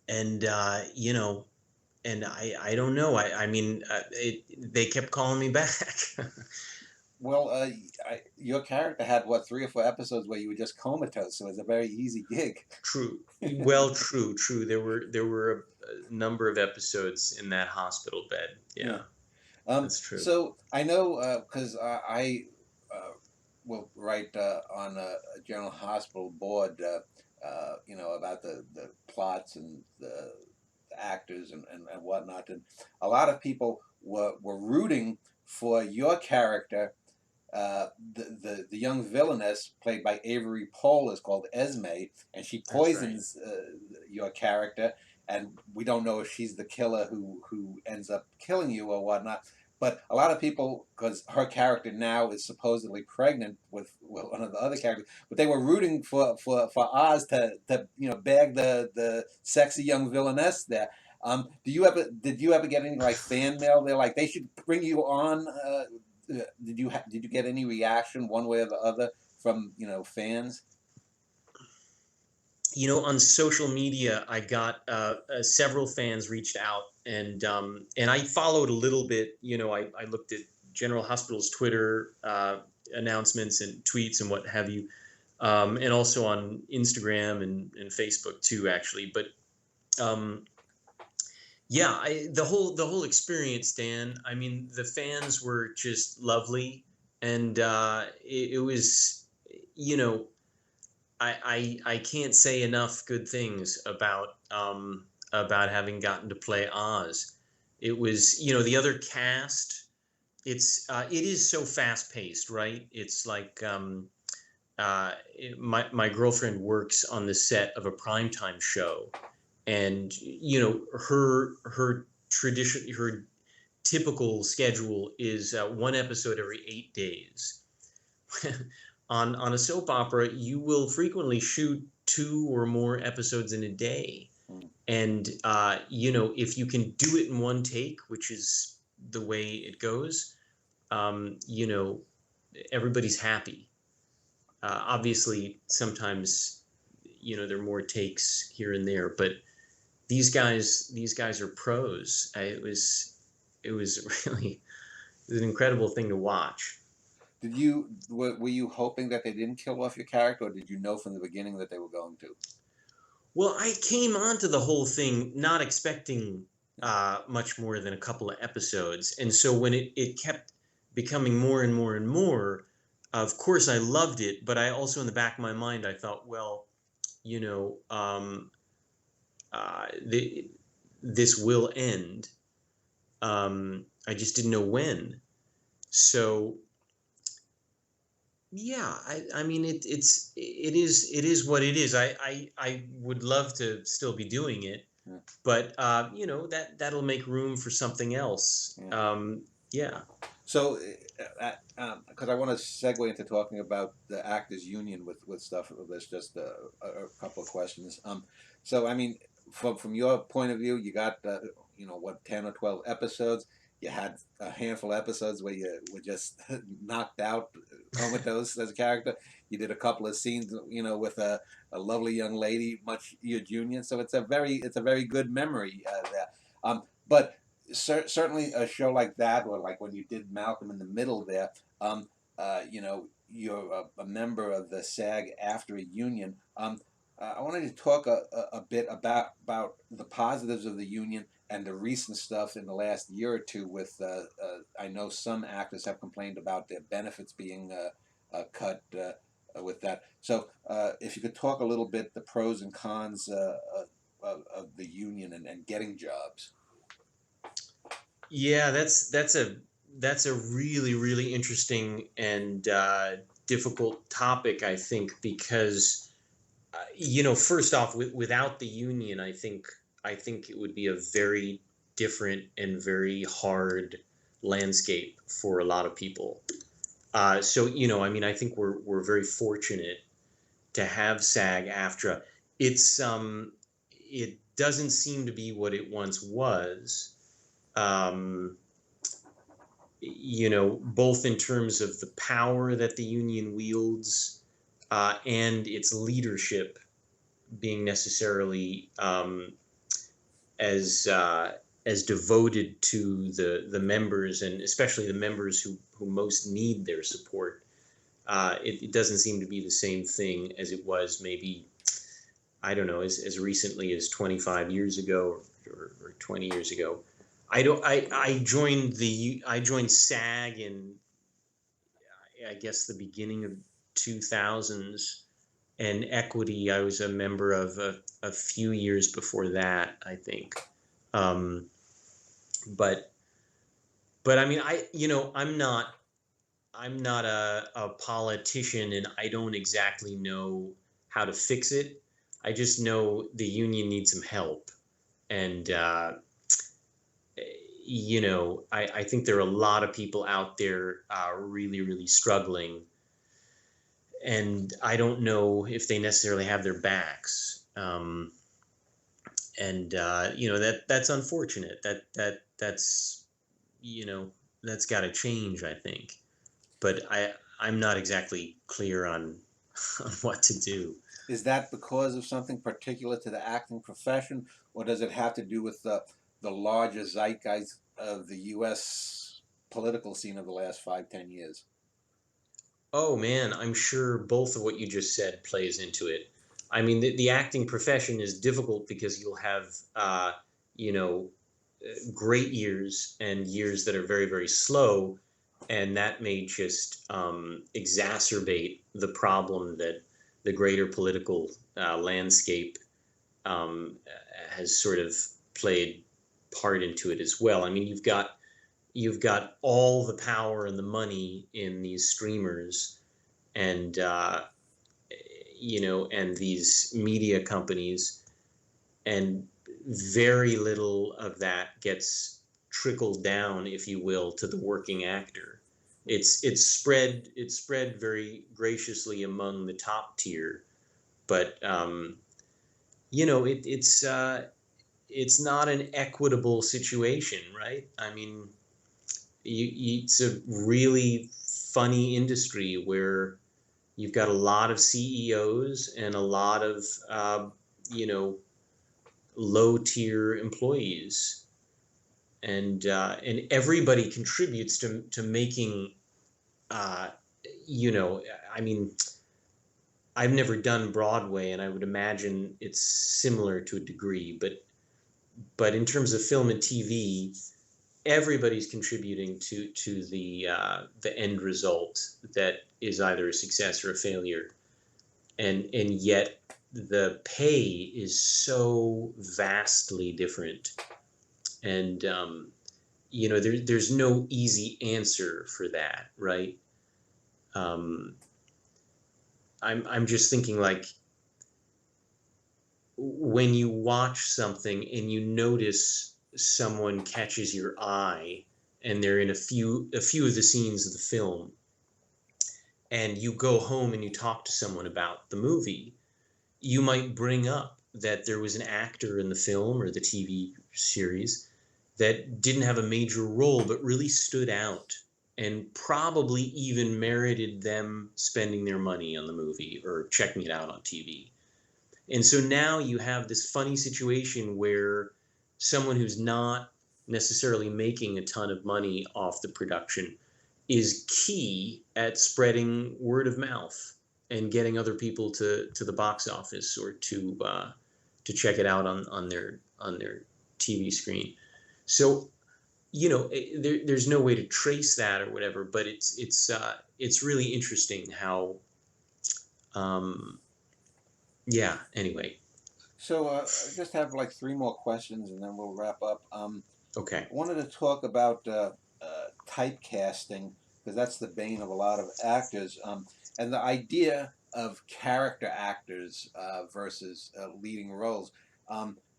and and I don't know. I mean, they kept calling me back. Well, your character had what, 3 or 4 episodes where you were just comatose, so it was a very easy gig. True. Well, true. There were a number of episodes in that hospital bed. Yeah. Yeah, that's true. So I know because I will write on a general hospital board, about the plots and the actors and whatnot, and a lot of people were rooting for your character. The young villainess played by Avery Pohl is called Esme, and she That's right. poisons your character, and we don't know if she's the killer who ends up killing you or whatnot. But a lot of people, because her character now is supposedly pregnant with one of the other characters, but they were rooting for Oz to bag the sexy young villainess there. Did you ever get any like fan mail? They're like they should bring you on. Did you get any reaction one way or the other from fans? On social media, I got several fans reached out, and I followed a little bit. I looked at General Hospital's Twitter announcements and tweets and what have you, and also on Instagram and Facebook too, actually. But um, yeah, the whole experience, Dan. I mean, the fans were just lovely, and it was, you know, I can't say enough good things about having gotten to play Oz. It was, the other cast. It is so fast paced, right? It's like my girlfriend works on the set of a primetime show, and her typical schedule is one episode every 8 days. On a soap opera, you will frequently shoot two or more episodes in a day, Mm. and if you can do it in one take, which is the way it goes, um, you know, everybody's happy. Obviously, sometimes there are more takes here and there, but these guys are pros. It was really it was an incredible thing to watch. Were you hoping that they didn't kill off your character, or did you know from the beginning that they were going to? Well, I came onto the whole thing not expecting Yeah. much more than a couple of episodes. And so when it kept becoming more and more and more, of course I loved it, but I also in the back of my mind I thought, well, you know, um, this will end. I just didn't know when. So yeah, I mean it is what it is. I would love to still be doing it, Yeah. but that'll make room for something else. Yeah. Yeah. So, because I want to segue into talking about the actors union with stuff. There's just a couple of questions. So I mean, from your point of view, you got what, 10 or 12 episodes. You had a handful of episodes where you were just knocked out, comatose as a character. You did a couple of scenes, with a lovely young lady, much your junior. So it's a very good memory there. But certainly a show like that, or like when you did Malcolm in the Middle there, you're a member of the SAG after a union. I wanted to talk a bit about the positives of the union and the recent stuff in the last year or two with, I know some actors have complained about their benefits being cut with that. So if you could talk a little bit the pros and cons of the union and getting jobs. Yeah, that's a really really interesting and difficult topic, I think, because first off, without the union, I think it would be a very different and very hard landscape for a lot of people. So I mean, I think we're very fortunate to have SAG-AFTRA. It doesn't seem to be what it once was. um, you know, both in terms of the power that the union wields and its leadership being necessarily as as devoted to the members, and especially the members who most need their support. It doesn't seem to be the same thing as it was maybe, I don't know, as recently as 25 years ago, or 20 years ago. I joined SAG in, I guess, the beginning of 2000s, and Equity I was a member of a few years before that, I think. Um, but I mean, I'm not a politician, and I don't exactly know how to fix it. I just know the union needs some help, and you know, I think there are a lot of people out there really, really struggling, and I don't know if they necessarily have their backs. And you know, that's unfortunate. That's, you know, that's got to change, I think. But I'm not exactly clear on on what to do. Is that because of something particular to the acting profession, or does it have to do with the larger zeitgeist of the U.S. political scene of the last 5, 10 years? Oh man, I'm sure both of what you just said plays into it. I mean, the acting profession is difficult because you'll have, you know, great years and years that are very, very slow, and that may just exacerbate the problem that the greater political landscape has sort of played part into it as well. I mean, you've got all the power and the money in these streamers, and you know, and these media companies, and very little of that gets trickled down, if you will, to the working actor. It's spread very graciously among the top tier, but you know, it's not an equitable situation, right? I mean, it's a really funny industry where you've got a lot of CEOs and a lot of you know, low tier employees, and everybody contributes to making uh, you know, I mean, I've never done Broadway, and I would imagine it's similar to a degree, but in terms of film and TV, everybody's contributing to the end result that is either a success or a failure, and yet the pay is so vastly different, and you know, there's no easy answer for that, right? um, I'm just thinking, like, when you watch something and you notice someone catches your eye, and they're in a few of the scenes of the film, and you go home and you talk to someone about the movie, you might bring up that there was an actor in the film or the TV series that didn't have a major role but really stood out, and probably even merited them spending their money on the movie or checking it out on TV. And so now you have this funny situation where someone who's not necessarily making a ton of money off the production is key at spreading word of mouth and getting other people to the box office, or to check it out on their TV screen. So, you know, there's no way to trace that or whatever, but it's really interesting how um, yeah. Anyway, So I just have like three more questions, and then we'll wrap up. okay. I wanted to talk about typecasting, because that's the bane of a lot of actors, and the idea of character actors versus leading roles.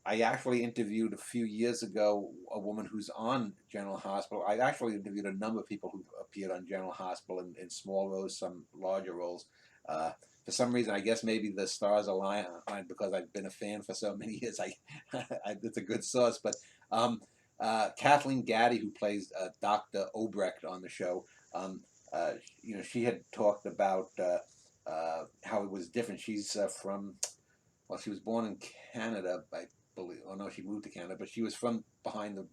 I actually interviewed a few years ago a woman who's on General Hospital. I actually interviewed a number of people who appeared on General Hospital in small roles, some larger roles. Uh, for some reason, I guess maybe the stars align because I've been a fan for so many years. It's a good source, but um, Kathleen Gaddy, who plays Dr. Obrecht on the show, um, she had talked about how it was different. She's from, well, she was born in Canada, I believe. Oh no, she moved to Canada, but she was from behind the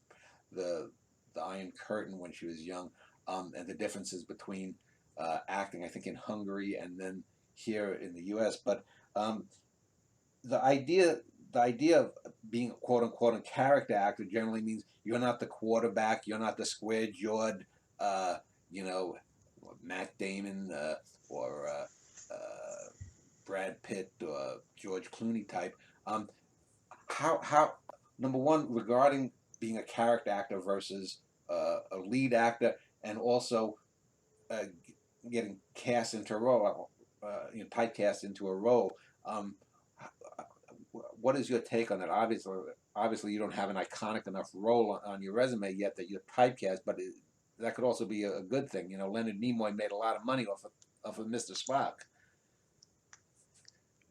the Iron Curtain when she was young, and the differences between acting, I think, in Hungary and then here in the U.S. But um, the idea the idea of being a quote unquote a character actor generally means you're not the quarterback, you're not the square jawed, uh, you know, Matt Damon or Brad Pitt or George Clooney type. Um, how number one regarding being a character actor versus a lead actor, and also uh, getting cast into a role, typecast into a role. Um, what is your take on that? Obviously, you don't have an iconic enough role on your resume yet that you're typecast, but that could also be a good thing. Leonard Nimoy made a lot of money off of Mr. Spock.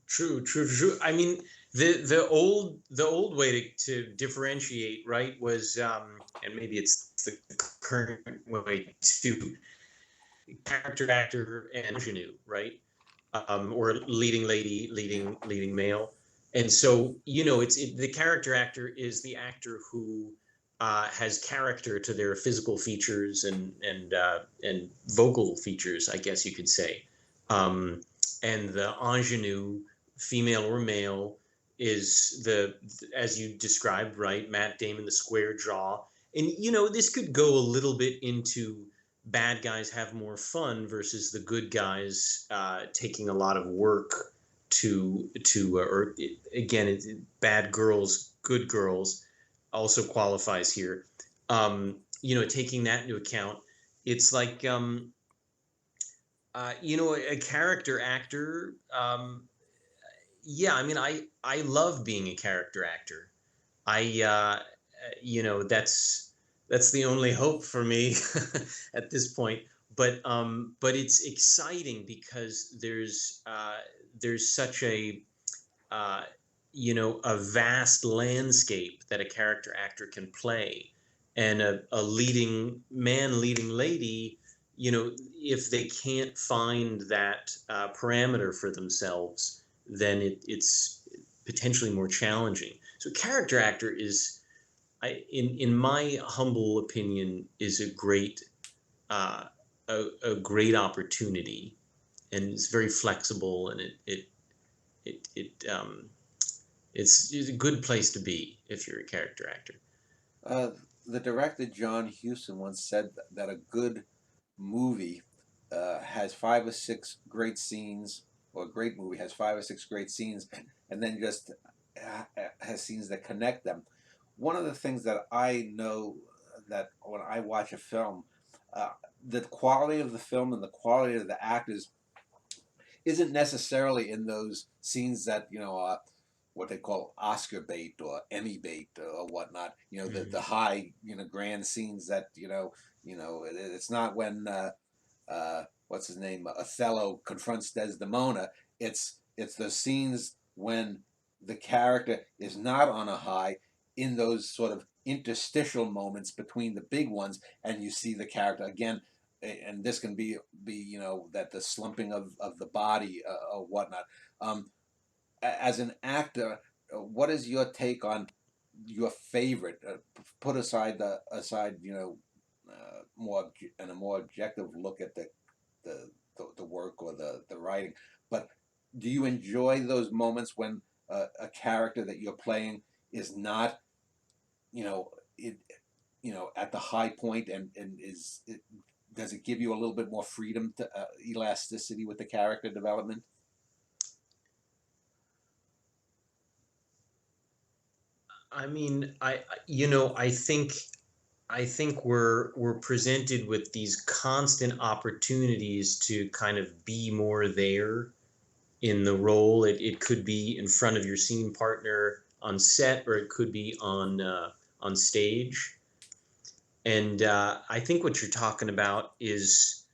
True, true, true. I mean, the old way to differentiate, right, was and maybe it's the current way too, character actor and ingenue, right? Or leading lady, leading male. And so, the character actor is the actor who has character to their physical features and vocal features, I guess you could say. Um, and the ingenue, female or male, is as you described, right? Matt Damon, the square jaw. And this could go a little bit into bad guys have more fun versus the good guys taking a lot of work or again, bad girls, good girls also qualifies here. Taking that into account, it's like a character actor. Yeah, I mean, I love being a character actor. I that's the only hope for me at this point. But it's exciting because there's such uh, a vast landscape that a character actor can play, and a leading man, leading lady. If they can't find that parameter for themselves, then it's potentially more challenging. So character actor is, in my humble opinion, is uh, a great opportunity, and it's very flexible, and it's a good place to be if you're a character actor. Uh, the director John Huston once said that a good movie has five or six great scenes, or a great movie has five or six great scenes, and then just has scenes that connect them. One of the things that I know that when I watch a film, uh, the quality of the film and the quality of the actors isn't necessarily in those scenes that what they call Oscar bait or Emmy bait or whatnot. The Mhm. high grand scenes that it's not when what's his name, Othello confronts Desdemona. It's the scenes when the character is not on a high, in those sort of interstitial moments between the big ones, and you see the character again. And this can be that the slumping of the body or whatnot. Um, as an actor, what is your take on your favorite? Put aside more and a more objective look at the the work or the writing, but do you enjoy those moments when a character that you're playing is not you know it at the high point, and does it give you a little bit more freedom to elasticity with the character development? I mean, I think we're presented with these constant opportunities to kind of be more there in the role. It could be in front of your scene partner on set, or it could be on stage. And I think what you're talking about is,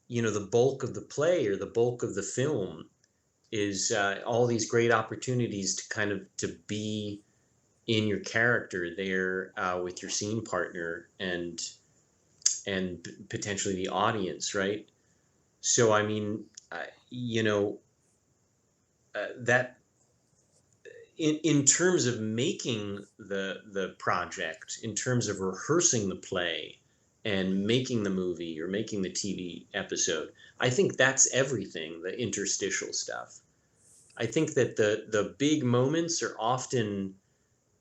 the bulk of the play or the bulk of the film is all these great opportunities to kind of to be in your character there with your scene partner and potentially the audience, right? So I mean, you know, that in terms of making the project, in terms of rehearsing the play and making the movie or making the TV episode, I think that's everything, the interstitial stuff. I think that the big moments are often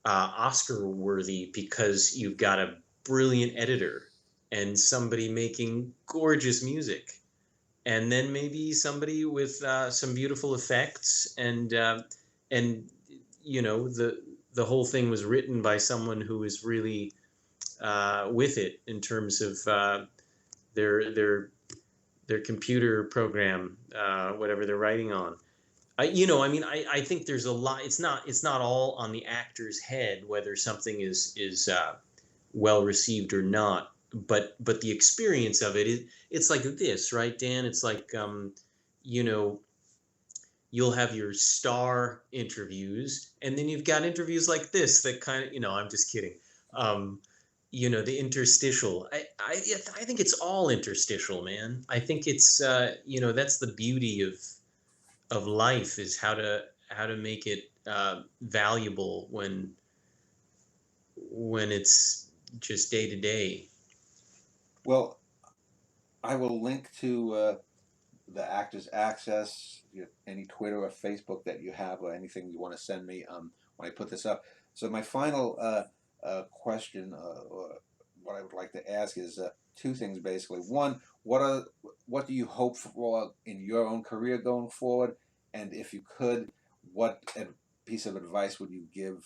Oscar worthy because you've got a brilliant editor and somebody making gorgeous music, and then maybe somebody with some beautiful effects, and you know the whole thing was written by someone who is really with it in terms of their their their computer program, whatever they're writing on. I mean, I think there's a lot. It's not all on the actor's head whether something is well received or not. But the experience of it's like this, right, Dan? It's like you know, you'll have your star interviews, and then you've got interviews like this that kind of, I'm just kidding. Um, the interstitial. I think it's all interstitial, man. I think it's that's the beauty of life, is how to make it valuable when it's just day to day. Well, I will link to the Actors Access, any Twitter or Facebook that you have, or anything you want to send me when I put this up. So my final question, or what I would like to ask, is two things basically. One, what do you hope for in your own career going forward? And if you could, what piece of advice would you give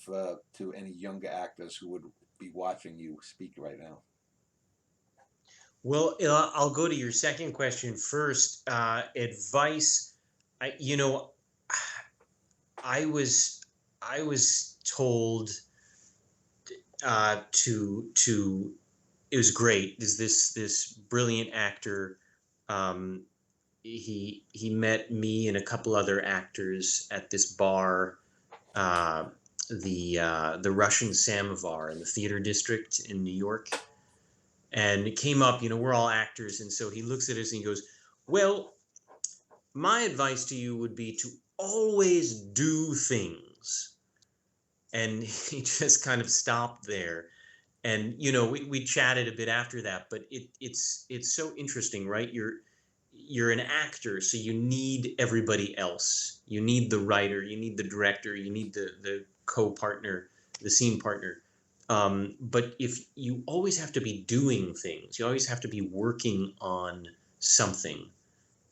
to any younger actors who would be watching you speak right now? Well, I'll go to your second question first. Advice. I you know I was I was told to it was great. Is this brilliant actor? Um, he met me and a couple other actors at this bar, uh, the Russian Samovar in the theater district in New York, and it came up. We're all actors, and so he looks at us and he goes, "Well, my advice to you would be to always do things." And he just kind of stopped there. And we chatted a bit after that, but it's so interesting, right? You're an actor, so you need everybody else. You need the writer, you need the director, you need the co-partner, the scene partner. But if you always have to be doing things, you always have to be working on something,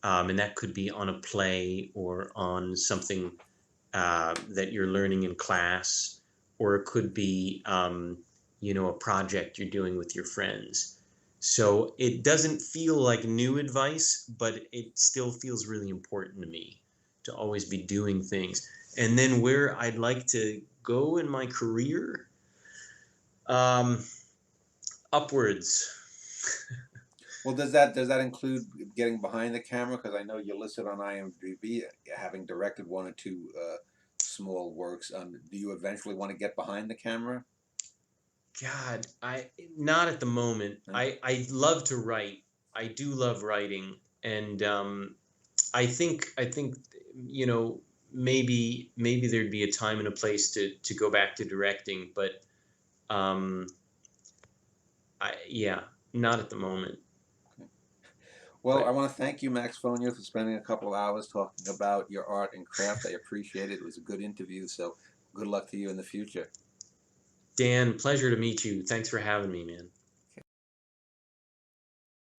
and that could be on a play or on something that you're learning in class, or it could be a project you're doing with your friends. So it doesn't feel like new advice, but it still feels really important to me to always be doing things. And then where I'd like to go in my career, um, upwards. Well, does that include getting behind the camera? Because I know you're listed on IMDb having directed one or two small works. Do you eventually want to get behind the camera? God, I not at the moment. No? I love to write. I do love writing, and I think maybe there'd be a time and a place to go back to directing, but um, yeah, not at the moment. Well, I But want to thank you, Max Fonio, for spending a couple of hours talking about your art and craft. I appreciate it. It was a good interview, so good luck to you in the future. Dan, pleasure to meet you. Thanks for having me, man.